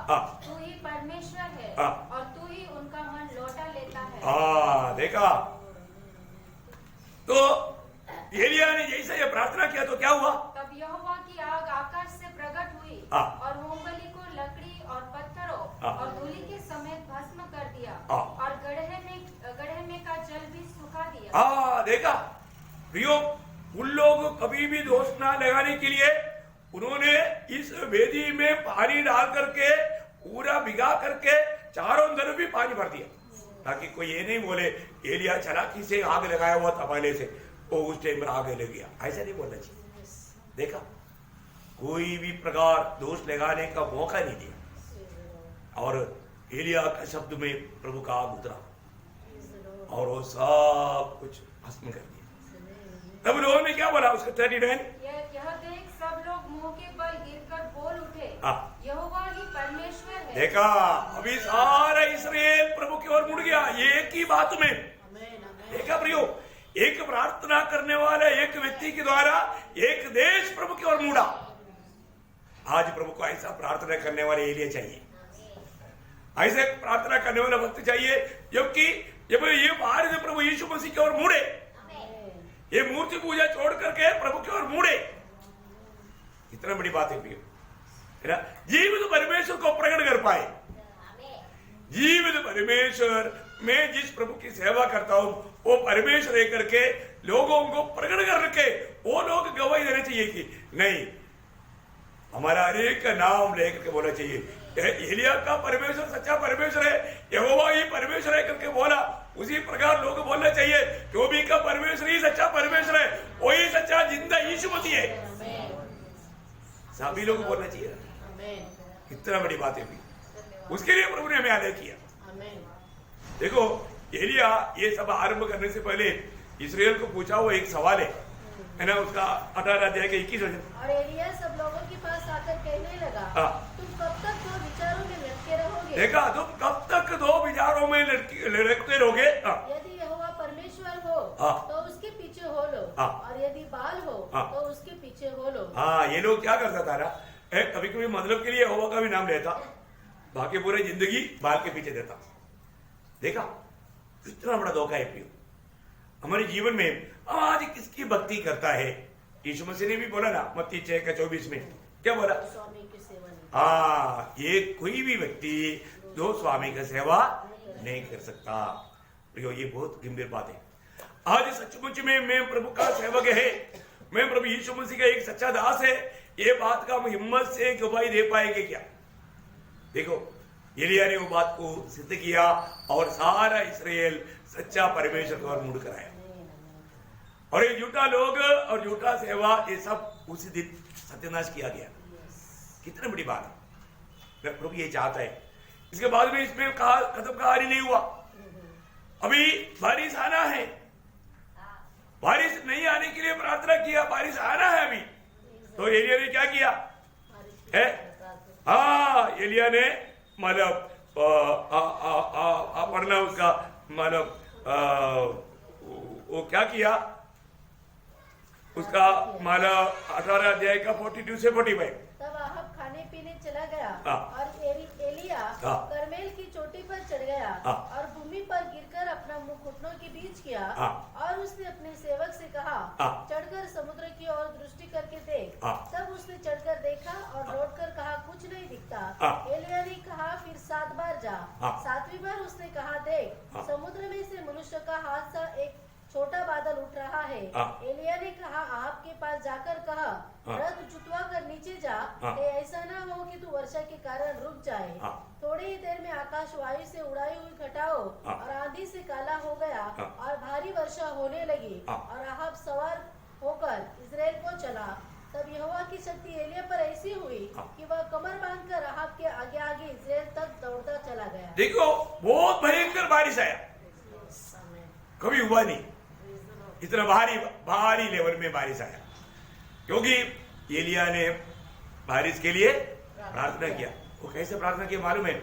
तू ही परमेश्वर है, और तू ही उनका मन लौटा लेता है। देखा, तो एलिया ने जैसे ये प्रार्थना किया तो क्या हुआ? तब यहोवा की आग आकाश से प्रकट हुई, और होमबलि को लकड़ी और पत्थरों और धूलि के समेत भस्म कर दिया, और गड्ढे में का जल भी सुखा दिया। देखा प्रियो, उन लोग कभी भी दोष ना लगाने के लिए उन्होंने इस वेदी में पानी डाल करके पूरा भिगा करके चारों तरफ भी पानी भर दिया, ताकि कोई ये नहीं बोले एलिया चालाकी से आग लगाया हुआ था पहले से, वो उस टाइम पर आग लग गया। ऐसा नहीं बोलना चाहिए। देखा, कोई भी प्रकार दोष लगाने का मौका नहीं दिया, और एलिया का शब्द में प्रभु का आग उतरा और वो सब कुछ भस्म कर दिया। तब लोगों ने क्या बोला? उसका 39, यह देख सब लोग मुंह के बल गिरकर बोल उठे, यहोवा ही परमेश्वर है। देखा, अभी सारा इस्राएल प्रभु की ओर मुड़ गया, ये एक ही बात में। देखा प्रियो, एक प्रार्थना करने वाले एक व्यक्ति के द्वारा एक देश प्रभु की ओर मुड़ा। आज प्रभु को ऐसा प्रार्थना करने वाले एलिया चाहिए, ऐसे प्रार्थना करने वाला भक्त चाहिए, जबकि जब ये बाहर से प्रभु यीशु मसीह की ओर मुड़े, ये मूर्ति पूजा छोड़ करके प्रभु की ओर मुड़े। इतना बड़ी बात है प्रियो, जीवित परमेश्वर को प्रकट कर पाए। जीवित परमेश्वर, मैं जिस प्रभु की सेवा करता हूं वो परमेश्वर रह करके लोगों को प्रकट कर रखे, वो लोग गवाही देने चाहिए कि नहीं, हमारा हरेक का नाम लेकर के बोलना चाहिए एलिया का परमेश्वर सच्चा परमेश्वर है, यहोवा ही परमेश्वर है करके बोला। उसी प्रकार लोग बोलना चाहिए जो भी का परमेश्वर ही सच्चा परमेश्वर है, वही सच्चा जिंदा यीशु मसीह है, सभी लोग बोलना चाहिए। कितना बड़ी बात है, उसके लिए प्रभु ने हमें आदेश किया। देखो, एलिया ये सब आरंभ करने से पहले इस्राएल को पूछा वो एक सवाल है ना, उसका 18 अध्याय के 21 वचन। और एलिया सब लोगों के पास आकर कहने लगा, तुम कब तक दो विचारों में लटके रहोगे? देखा, तुम कब तक दो विचारों में लटकते रहोगे? यदि यहोवा परमेश्वर हो तो उसके पीछे हो लो, और यदि बाल हो तो उसके पीछे हो लो। हाँ, ये लोग क्या करता था ना, कभी कभी मतलब के लिए यहोवा का भी नाम लेता, बाकी पूरी जिंदगी बाल के पीछे देता। देखा कितना बड़ा धोखा है प्रियो हमारे जीवन में। आज किसकी भक्ति करता है? यीशु मसीह ने भी बोला ना मत्ती 6:24 में, क्या बोला? स्वामी की सेवा नहीं। हाँ, ये कोई भी व्यक्ति दो स्वामी का सेवा नहीं कर सकता। प्रियो ये बहुत गंभीर बात है। आज सचमुच में मैं प्रभु का सेवक है, मैं प्रभु यीशु मसीह का एक सच्चा दास है, ये बात का हम हिम्मत से गवाही दे पाएंगे क्या? देखो एलिया ने वो बात को सिद्ध किया और सारा इस्राएल सच्चा परमेश्वर की ओर मुड़ कर आया। और ये झूठा लोग और झूठा सेवा ये सब उसी दिन सत्यानाश किया गया। कितनी बड़ी बात है, प्रभु ये चाहता है। इसके बाद में इसमें खत्म कहानी नहीं हुआ, अभी बारिश आना है। बारिश नहीं आने के लिए प्रार्थना किया, बारिश आना है अभी। तो एलिया ने क्या किया है? हाँ, एलिया ने मतलब पढ़ना उसका मतलब वो क्या किया उसका माला 18 अध्याय का 42 से 45। तब आहब खाने पीने चला गया और एलिया हाँ। करमेल की चोटी पर चढ़ गया हाँ। और भूमि पर गिरकर अपना मुंह घुटनों के बीच किया हाँ। और उसने अपने सेवक से कहा, हाँ। चढ़कर समुद्र की ओर दृष्टि करके देख। हाँ। तब उसने चढ़कर देखा और लौटकर कहा, कुछ नहीं दिखता। हाँ। एलिया ने कहा, फिर 7 बार जा। हाँ। 7वीं बार उसने कहा, देख हाँ। समुद्र में से मनुष्य का हाथ सा एक छोटा बादल उठ रहा है। हाँ। एलिया ने कहा, आहब के पास जाकर कहा, हाँ। रथ जुतवा कर नीचे जा, हाँ। कि ऐसा ना हो कि तू वर्षा के कारण रुक जाए। हाँ। थोड़ी ही देर में आकाश वायु से उड़ाई हुई घटाओ हाँ। और आंधी से काला हो गया हाँ। और भारी वर्षा होने लगी हाँ। और आहब सवार होकर इजराइल को चला। तब यहोवा की शक्ति एलिया पर ऐसी हुई हाँ। कि वह कमर बांधकर आहब के आगे आगे इजराइल तक दौड़ता चला गया। देखो बहुत भयंकर बारिश आया, कभी हुआ नहीं इतना भारी लेवल में बारिश आया, क्योंकि एलिया ने बारिश के लिए प्रार्थना किया। वो कैसे प्रार्थना किया मालूम है?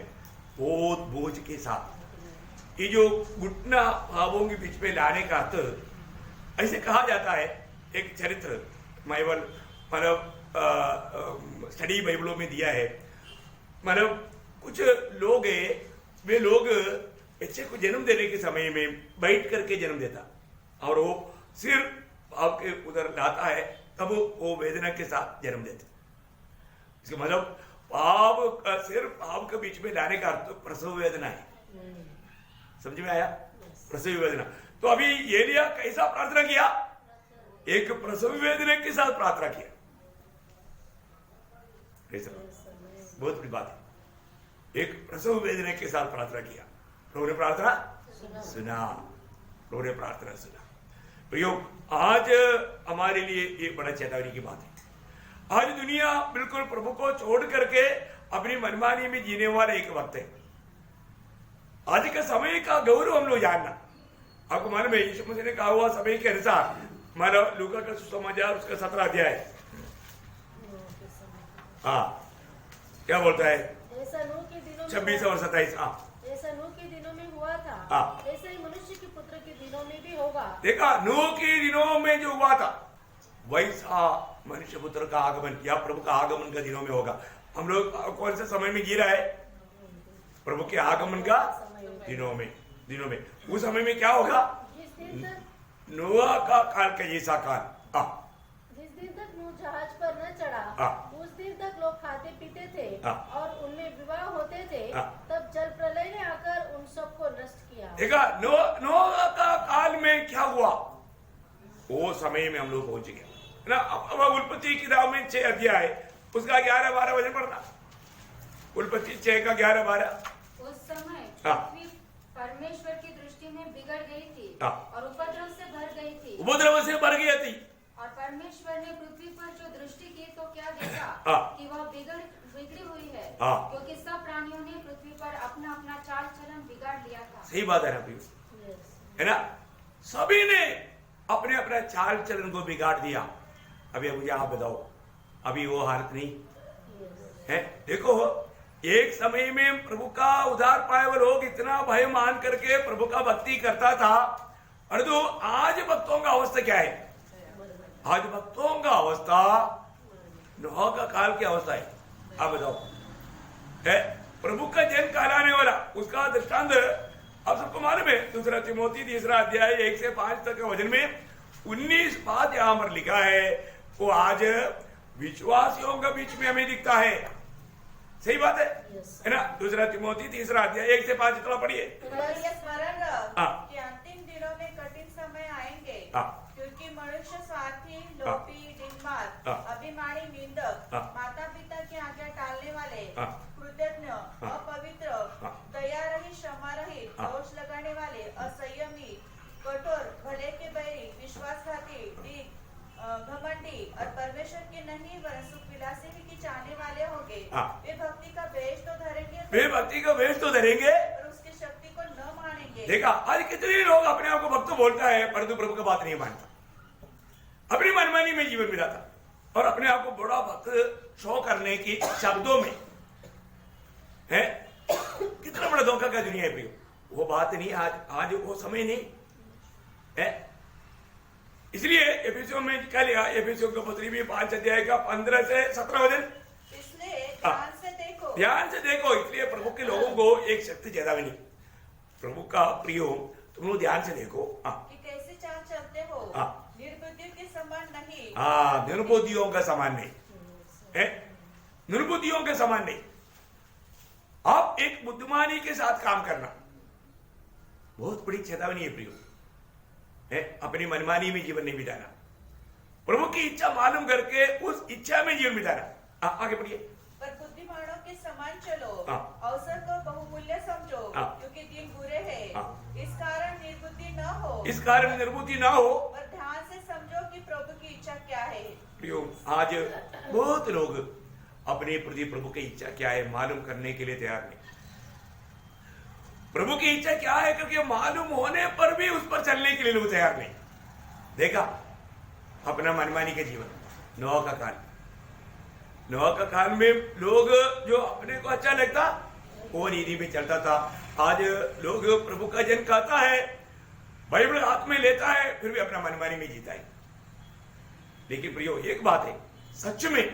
बहुत बोझ के साथ। ये जो घुटना भावों के बीच में लाने का अर्थ ऐसे कहा जाता है, एक चरित्र बाइबल मतलब स्टडी बाइबलों में दिया है। मतलब कुछ लोग है, वे लोग बच्चे को जन्म देने के समय में बैठ करके जन्म देता और वो सिर्फ आपके उधर लाता है, तब वो वेदना के साथ जन्म देते। इसका मतलब सिर्फ पाप के बीच में लाने का अर्थ प्रसव वेदना है। समझ में आया? प्रसव वेदना। तो अभी एलिया कैसा प्रार्थना किया? एक प्रसव वेदना के साथ प्रार्थना किया। बहुत बड़ी बात है, एक प्रसव वेदना के साथ प्रार्थना किया। प्रभु ने प्रार्थना सुना, प्रभु ने प्रार्थना सुना। प्रियो आज हमारे लिए ये बड़ा चेतावनी की बात है। आज दुनिया बिल्कुल प्रभु को छोड़ करके अपनी मनमानी में जीने वाला एक वक्त है। आज का समय का गौरव हम लोग जानना। आपको मालूम है यीशु मसीह ने कहा हुआ समय के अनुसार, मानो लूका का सुसमाचार उसका 17 अध्याय। हाँ, क्या बोलता है? ऐसा नूह के दिनों में 26 और 27। हाँ, ऐसा नूह के दिनों में हुआ था, हाँ। ऐसा ही मनुष्य के पुत्र के दिनों में भी होगा। देखा, नूह के दिनों में जो हुआ था वैसा मनुष्य पुत्र का आगमन या प्रभु का आगमन का दिनों में होगा। हम लोग कौन से समय में गिरा है? प्रभु के आगमन का दिनों में। उस समय में क्या होगा? जिस दिन तक नोआ का काल का जैसा काल। जिस दिन तक नूह जहाज पर न चढ़ा, उस दिन तक लोग खाते पीते थे और उनमें विवाह होते थे। तब जल प्रलय ने आकर उन सबको नष्ट किया। देखा, नोआ का काल में क्या हुआ? वो समय में हम लोग पहुंच गए ना। अब उत्पत्ति की किताब में 6 अध्याय उसका 11-12 वचन पढ़ना। उत्पत्ति 6 का 11-12। उस समय पृथ्वी परमेश्वर की दृष्टि में बिगड़ गई थी और उपद्रव से भर गई थी। उपद्रव से भर गई थी। और परमेश्वर ने पृथ्वी पर जो दृष्टि की तो क्या देखा कि वह बिगड़ी हुई है, क्योंकि सब प्राणियों ने पृथ्वी पर अपना अपना चाल चलन बिगाड़ लिया था। सही बात है ना प्रिय। है ना, सभी ने अपने अपना चाल चलन को बिगाड़ दिया। अभी मुझे आप बताओ, अभी वो हालत नहीं है? देखो, एक समय में प्रभु का उद्धार पाए हुए लोग इतना भय मान करके प्रभु का भक्ति करता था, और तो आज भक्तों का अवस्था क्या है? आज भक्तों का अवस्था नोह का काल की अवस्था है। आप बताओ, है प्रभु का जन्म कहलाने वाला, उसका दृष्टांत आप सबको मालूम है। दूसरा तिमोथी 3 अध्याय 1 से 5 तक के वचन में 19 बात यहां पर लिखा है। वो आज विश्वासियों के बीच में हमें दिखता है। सही बात है ना? दूसरा तिमोथी 3 अध्याय 1 से 5 इतना पढ़िए। पर ये स्मरण रख हाँ। कि अंतिम दिनों में कठिन समय आएंगे, हाँ। क्योंकि मनुष्य स्वार्थी, लोभी, डिम्बात, हाँ। अभिमानी, निंदक, हाँ। माता पिता की आज्ञा टालने वाले, हाँ। कृतज्ञ, हाँ। अपवित्र, हाँ। दया रहित, क्षमा रहित, हाँ। दोष लगाने वाले, असंयमी, कठोर, भले के बैरी, विश्वासघाती, ढीठ, घमंडी और परमेश्वर के नहीं वरन सुख विलासी ही की चाहने वाले होंगे। हाँ। वे भक्ति का वेश तो धरेंगे, वे भक्ति का वेश तो धरेंगे, पर उसकी शक्ति को न मानेंगे। देखा आज कितने लोग अपने आप को भक्त बोलता है, परंतु प्रभु का बात नहीं मानता, अपनी मनमानी में जीवन बिताता, और अपने आप को बड़ा भक्त शो करने की शब्दों में है। कितना बड़ा धोखा का दुनिया है प्रियो। वो बात नहीं, आज वो समय नहीं है। इसलिए एफिसियों में क्या लिखा? एफिसियों का पत्री भी 5 अध्याय का 15 से 17 वचन, इसलिए हाँ। ध्यान से देखो, ध्यान से देखो। इसलिए प्रभु के लोगों को एक शक्ति ज्यादा भी नहीं। प्रभु का प्रियो, तुम लोग ध्यान से देखो। हाँ, कि कैसे चाल चलते हो, हाँ। निर्बुद्धियों के समान नहीं, हाँ, निर्बुद्धियों का समान नहीं है, निर्बुद्धियों के समान नहीं। आप एक बुद्धिमानी के साथ काम करना बहुत बड़ी चेतावनी है प्रियो, है। अपनी मनमानी में जीवन नहीं बिताना, प्रभु की इच्छा मालूम करके उस इच्छा में जीवन बिताना। आगे बढ़िए। पर बुद्धिमानों के समान चलो, हाँ। अवसर को बहुमूल्य समझो, हाँ। क्योंकि दिन बुरे हैं। हाँ। इस कारण निर्बुद्धि न हो, इस कारण निर्बुद्धि ना हो। पर ध्यान से समझो कि प्रभु की इच्छा क्या है। प्रियो, आज बहुत लोग अपने प्रति प्रभु की इच्छा क्या है मालूम करने के लिए तैयार नहीं। प्रभु की इच्छा क्या है करके मालूम होने पर भी उस पर चलने के लिए लोग तैयार नहीं। देखा अपना मनमानी के जीवन। नोह का काल, नोह का काल में लोग जो अपने को अच्छा लगता वो रीति में चलता था। आज लोग प्रभु का जन कहता है, बाइबल हाथ में लेता है, फिर भी अपना मनमानी में जीता है। लेकिन प्रियो एक बात है, सच में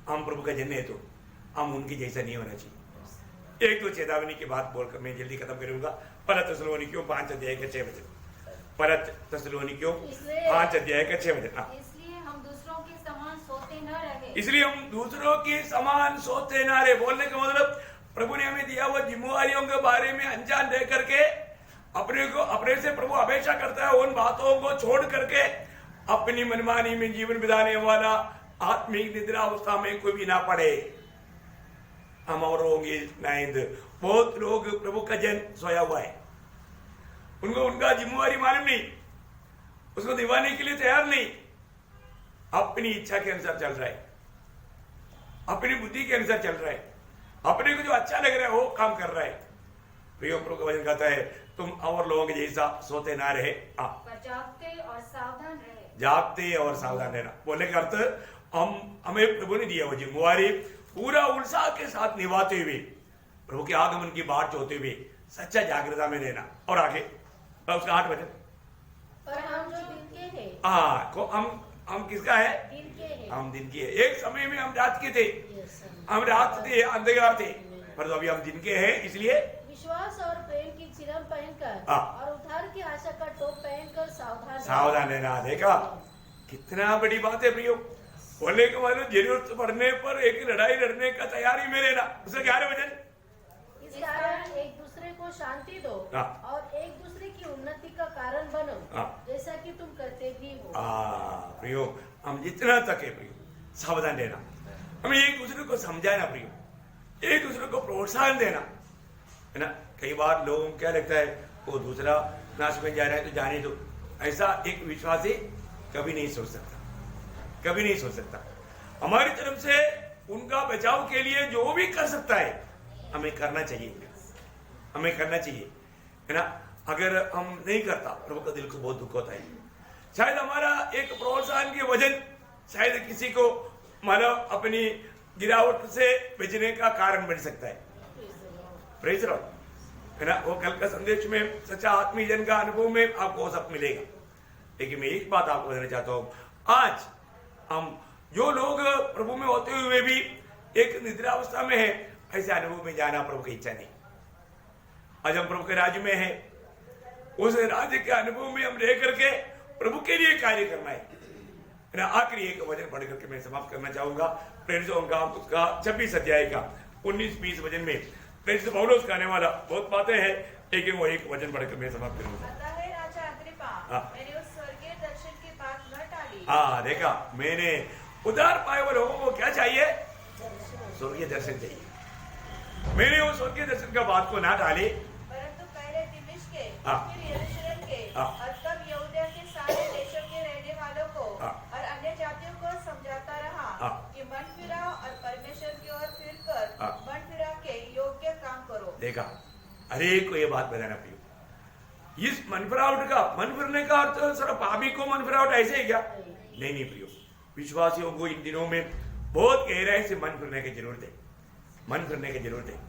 हम प्रभु का जन है तो हम उनकी जैसा नहीं होना चाहिए। एक तो चेतावनी की बात बोलकर मैं जल्दी खत्म करूंगा। परत तस्सलोनिकियों 5 अध्याय के 6 वचन। परत तस्सलोनिकियों 5 अध्याय के 6 वचन। इसलिए हम दूसरों के समान सोते न रहे। इसलिए हम दूसरों के समान सोते ना रहे। बोलने का मतलब प्रभु ने हमें दिया हुआ जिम्मेवारियों के बारे में अनजान रह करके अपने से प्रभु अपेक्षा करता है उन बातों को छोड़ करके अपनी मनमानी में जीवन बिताने वाला आत्मिक निद्रा अवस्था में कोई भी ना पड़े। हम और होंगे नाइंद। बहुत लोग प्रभु का जन सोया हुआ है, उनको उनका जिम्मेवारी मालूम नहीं, उसको दिवाने के लिए तैयार नहीं, अपनी इच्छा के अनुसार चल रहा है, अपनी बुद्धि के अनुसार चल रहा है, अपने को जो अच्छा लग रहा है वो काम कर रहा है। प्रियो प्रभु का वचन कहता है तुम और लोगों के जैसा सोते ना रहे, पर जागते और सावधान रहे। जागते और सावधान रहना। बोलने का अर्थ हमें प्रभु ने दिया वो जिम्मेवारी पूरा उत्साह के साथ निभाते हुए प्रभु के आगमन की बाट होते हुए सच्चा जागृता में रहना। और आगे उसका 8 वचन, पर हम जो दिन के हैं, हम किसका है? दिन के हैं। हम दिन के है। एक समय में हम रात के थे, Yes, हम रात थे, अंधकार थे, पर अभी हम दिन के हैं। इसलिए विश्वास और प्रेम की चिरम पहनकर हाँ। और उद्धार की आशा का टोप पहनकर सावधान रहना। देखा कितना बड़ी बात है प्रियो। बोलने के बाद जरूरत पड़ने पर एक लड़ाई लड़ने का तैयारी में रहना। उसका क्या है वचन? इस कारण एक दूसरे को शांति दो हाँ। और एक दूसरे की उन्नति का कारण बनो, हाँ। जैसा कि तुम करते भी हो। प्रियो हम जितना तक है प्रियो सावधान रहना। हमें एक दूसरे को समझाना प्रियो, एक दूसरे को प्रोत्साहन देना, है ना। कई बार लोगों को क्या लगता है वो दूसरा नाश में जा रहा है तो जाने दो। ऐसा एक विश्वासी कभी नहीं सोच सकता, कभी नहीं सोच सकता। हमारी तरफ से उनका बचाव के लिए जो भी कर सकता है हमें करना चाहिए, हमें करना चाहिए, है ना। अगर हम नहीं करता प्रभु का दिल को बहुत दुख होता है। शायद हमारा एक प्रोत्साहन के वजन शायद किसी को मानव अपनी गिरावट से बचने का कारण बन सकता है। प्रेज लॉर्ड, है ना। वो कल का संदेश में सच्चा आत्मीय जन का अनुभव में आपको वो सब मिलेगा। लेकिन मैं एक बात आपको बताना चाहता हूं, आज हम जो लोग प्रभु में होते हुए भी एक निद्रावस्था में है, ऐसे अनुभव में जाना प्रभु की इच्छा नहीं। आज हम प्रभु के राज्य में हैं, उस राज्य के अनुभव में हम रह करके प्रभु के लिए कार्य करना है ना। आखिरी एक वचन पढ़ करके मैं समाप्त करना चाहूंगा। प्रेरितों का उसका 26 अध्याय का 19-20 वचन में प्रेरित पौलुस कहने वाला बहुत बातें हैं, लेकिन वो एक वचन पढ़कर मैं समाप्त करूंगा। अतः हे राजा अग्रिप्पा, मैंने उस स्वर्गीय दर्शन की बात न टाली। हाँ देखा, मैंने उधार पाए हुए लोगों को क्या चाहिए? स्वर्गीय दर्शन चाहिए। मैंने उस स्वर्गीय दर्शन का बात को ना टाली, परंतु पहले दिमिश्क के, हाँ। फिर यरूशलेम के हाँ। और तब यहूदा के सारे देशों के रहने वालों को हाँ। और अन्य जातियों को समझाता रहा हाँ। कि मन फिराओ और परमेश्वर की ओर फिरकर हाँ। मन फिरा के योग्य काम करो। देखा, हरेक को ये बात बताना प्रियो। इस मन फिरावट का, मन फिरने का अर्थ सिर्फ पापी को मन फिरावट ऐसे ही क्या? नहीं प्रियो, विश्वासियों को इन दिनों में बहुत गहराई से मन फिरने की जरूरत है। मन फिरने की जरूरत है।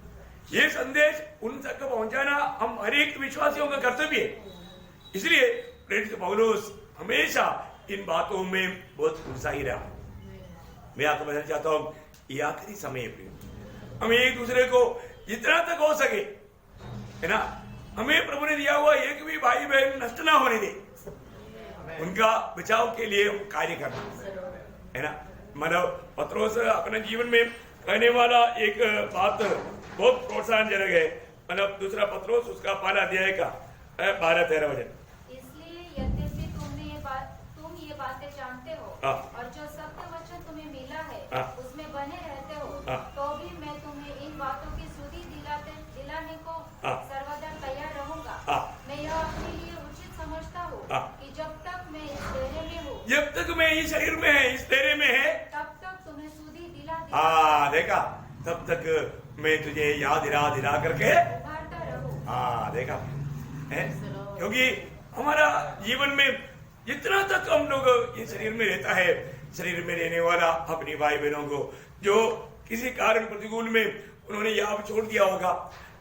ये संदेश उन तक पहुंचाना हम हर एक विश्वासियों का कर्तव्य है। इसलिए प्रेरित पौलुस हमेशा इन बातों में बहुत उत्साही रहा। मैं आपको बताना चाहता हूं, ये आखिरी समय है प्रियो, हम एक दूसरे को जितना तक हो सके, है ना, हमें प्रभु ने दिया हुआ एक भी भाई बहन नष्ट ना होने दे, उनका बचाव के लिए कार्य करना, है ना। मानव पत्रोस अपने जीवन में कहने वाला एक बात बहुत प्रोत्साहनजनक है। मतलब दूसरा पत्रोस उसका 12 अध्याय का 12-13 वचन। इसलिए यद्यपि तुम ये बातें जानते हो हाँ। और जो सत्य वचन तुम्हें मिला है हाँ। उसमें बने रहते हो, हाँ। तो भी मैं तुम्हें इन बातों की सुधि दिलाने को हाँ। सर्वदा तैयार रहूंगा। हाँ। मैं यह अपने लिए उचित समझता हूँ हाँ। कि जब तक मैं इस डेरे में हूँ, जब तक मैं इस शरीर में है, इस तेरे में है, तब तक तुम्हें सुधि दिला हाँ देखा, तब तक मैं तुझे याद दिला करके उभारता रहूँ। हाँ देखा है। क्योंकि हमारा जीवन में जितना तक हम लोग इस शरीर में रहता है, शरीर में रहने वाला अपनी भाई बहनों को जो किसी कारण प्रतिकूल में उन्होंने यहाँ छोड़ दिया होगा,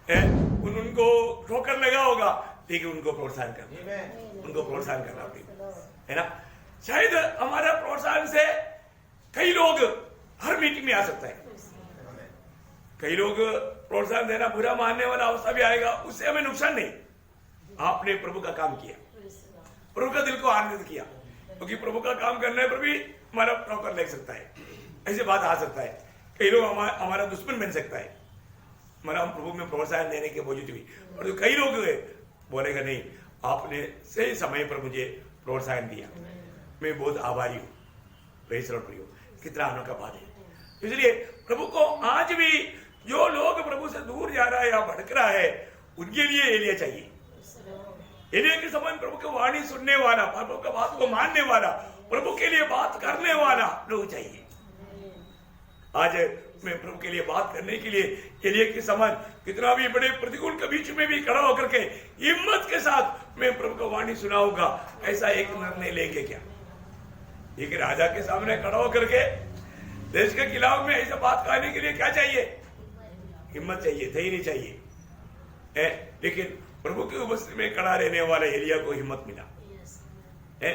उनको ठोकर लगा होगा, लेकिन उनको प्रोत्साहन करना, उनको प्रोत्साहन करना है ना। शायद हमारा प्रोत्साहन से कई लोग हर मीटिंग में आ सकता है, कई लोग प्रोत्साहन देना बुरा मानने वाला अवस्था भी आएगा, उससे हमें नुकसान नहीं। आपने प्रभु का काम किया, प्रभु का दिल को आनंदित किया, क्योंकि प्रभु का काम करने पर भी हमारा ठोकर लग सकता है, ऐसे बात आ सकता है। कई लोग हमारा दुश्मन बन सकता है, हमारा हम प्रभु में प्रोत्साहन देने के बावजूद भी। और जो कई लोग बोलेगा नहीं, आपने सही समय पर मुझे प्रोत्साहन दिया, मैं बहुत आभारी हूँ। प्रेज़ लॉर्ड प्रियो, कितना अनोखा बात है। इसलिए प्रभु को आज भी जो लोग प्रभु से दूर जा रहा है या भटक रहा है, उनके लिए एलिया चाहिए। एलिया के समान प्रभु की वाणी सुनने वाला, प्रभु का बात को मानने वाला, प्रभु के लिए बात करने वाला लोग चाहिए। आज मैं प्रभु के लिए बात करने के लिए एलिया के समान कितना भी बड़े प्रतिकूल के बीच में भी खड़ा होकर के हिम्मत के साथ मैं प्रभु का वाणी सुनाऊंगा, ऐसा एक निर्णय लेंगे क्या? एक राजा के सामने खड़ा होकर के देश के खिलाफ में ऐसा बात कहने के लिए क्या चाहिए? हिम्मत चाहिए, धैर्य चाहिए। लेकिन प्रभु की उपस्थिति में खड़ा रहने वाले एलिया को हिम्मत मिला है,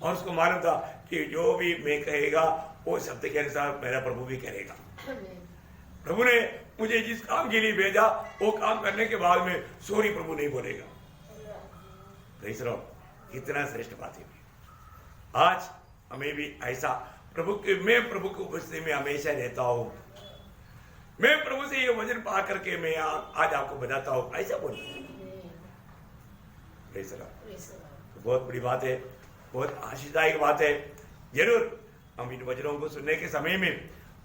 और उसको मालूम था कि जो भी मैं कहेगा वो शब्द के अनुसार मेरा प्रभु भी करेगा। प्रभु ने मुझे जिस काम के लिए भेजा वो काम करने के बाद में सॉरी प्रभु नहीं बोलेगा। प्रेज़ लॉर्ड, कितना श्रेष्ठ बात है। आज हमें भी ऐसा मैं प्रभु की उपस्थिति में हमेशा रहता हूं, मैं प्रभु से ये वचन पा करके मैं आज आपको बताता हूं, ऐसा बोलना। प्रेज़ लॉर्ड, बहुत बड़ी बात है, बहुत आशीषदायक बात है। जरूर हम इन वचनों को सुनने के समय में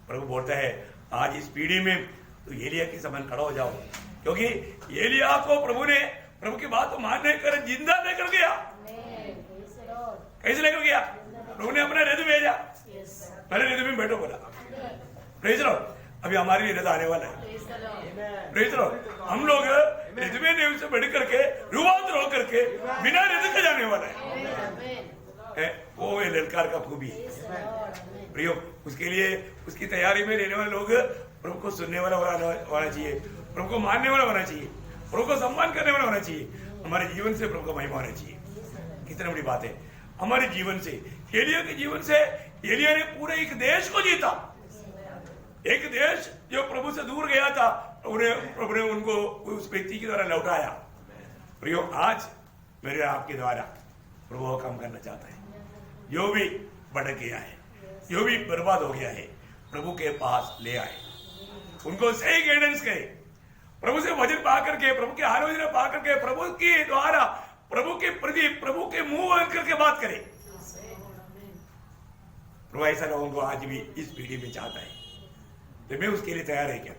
प्रभु बोलता है आज इस पीढ़ी में तो एलिया के समान खड़ा हो जाओ, क्योंकि एलिया को प्रभु ने प्रभु की बात को मानने कर जिंदा लेकर गया। कैसे लेकर गया? प्रभु ने अपना रथ भेजा, पहले रथ में बैठो बोला। प्रेज़ लॉर्ड, अभी हमारे लिए रथ आने वाला है। प्रेज़ लॉर्ड, हम लोग रिद में नहीं, उससे बढ़ करके रुआत रो करके बिना रिद के जाने वाला है। वो ललकार का खूबी है प्रियो। उसके लिए उसकी तैयारी में रहने वाले लोग प्रभु को सुनने वाला होना चाहिए, प्रभु को मानने वाला होना चाहिए, प्रभु को सम्मान करने वाला होना चाहिए। हमारे जीवन से प्रभु का महिमा होना चाहिए। कितनी बड़ी बात है। हमारे जीवन से, एलिया के जीवन से, एलिया ने पूरे एक देश को जीता। एक देश जो प्रभु से दूर गया था, प्रभु ने उनको उस व्यक्ति के द्वारा लौटाया। प्रियो, आज मेरे आपके द्वारा प्रभु वो काम करना चाहता है। जो भी भटक गया है, जो भी बर्बाद हो गया है, प्रभु के पास ले आए, उनको सही गाइडेंस करे, प्रभु से वचन पा करके, प्रभु की आलोचना पा करके, प्रभु के द्वारा, प्रभु के प्रति, प्रभु के मुंह बंद करके बात करे। प्रभु ऐसा लोगों को आज भी इस पीढ़ी में चाहता है। तो मैं उसके लिए तैयार है क्या?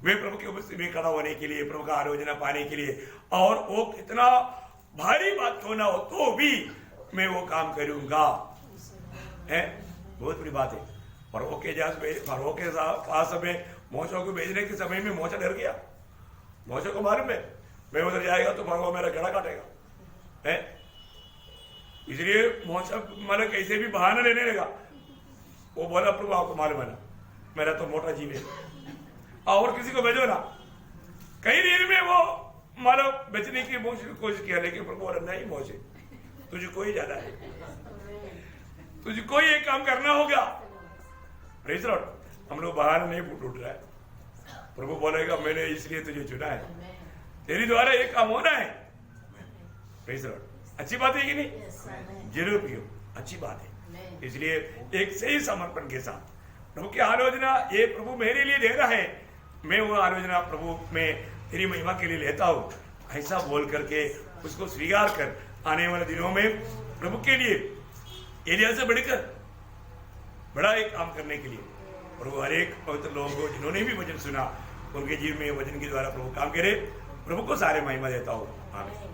मैं प्रभु के उपस्थिति में खड़ा होने के लिए, प्रभु का आलोचना पाने के लिए, और वो कितना भारी बात क्यों ना हो तो भी मैं वो काम करूंगा। है बहुत बड़ी बात है। फरो के पास में मोशे को भेजने के समय में मोशा डर गया। मोशे को मालूम है मैं उधर जाएगा तो फरो मेरा गला काटेगा, है। इसलिए मोशा मतलब कैसे भी बहाना लेने लगा। वो बोला, प्रभु आपको मालूम है ना, मेरा तो मोटा जीव है, और किसी को भेजो ना। कई देर में वो मतलब बचने की कोशिश किया, लेकिन प्रभु बोला, नहीं मोशे, तुझे कोई ज्यादा है, तुझे कोई एक काम करना होगा। Praise Lord. हम लोग बाहर नहीं उठ रहा है। प्रभु बोलेगा, मैंने इसलिए तुझे चुना है, तेरी द्वारा एक काम होना है। Praise Lord. अच्छी बात है कि नहीं? जरूर पियो, अच्छी बात है। इसलिए एक सही समर्पण के साथ प्रभु की आलोचना, ये प्रभु मेरे लिए दे रहा है, मैं वो आलोचना प्रभु में तेरी महिमा के लिए लेता हूँ, ऐसा बोल करके उसको स्वीकार कर आने वाले दिनों में प्रभु के लिए एलिया से बढ़कर बड़ा एक काम करने के लिए प्रभु हर एक पवित्र लोगों को जिन्होंने भी वचन सुना, उनके जीवन में वचन के द्वारा प्रभु काम करे। प्रभु को सारे महिमा देता हूँ। आमीन।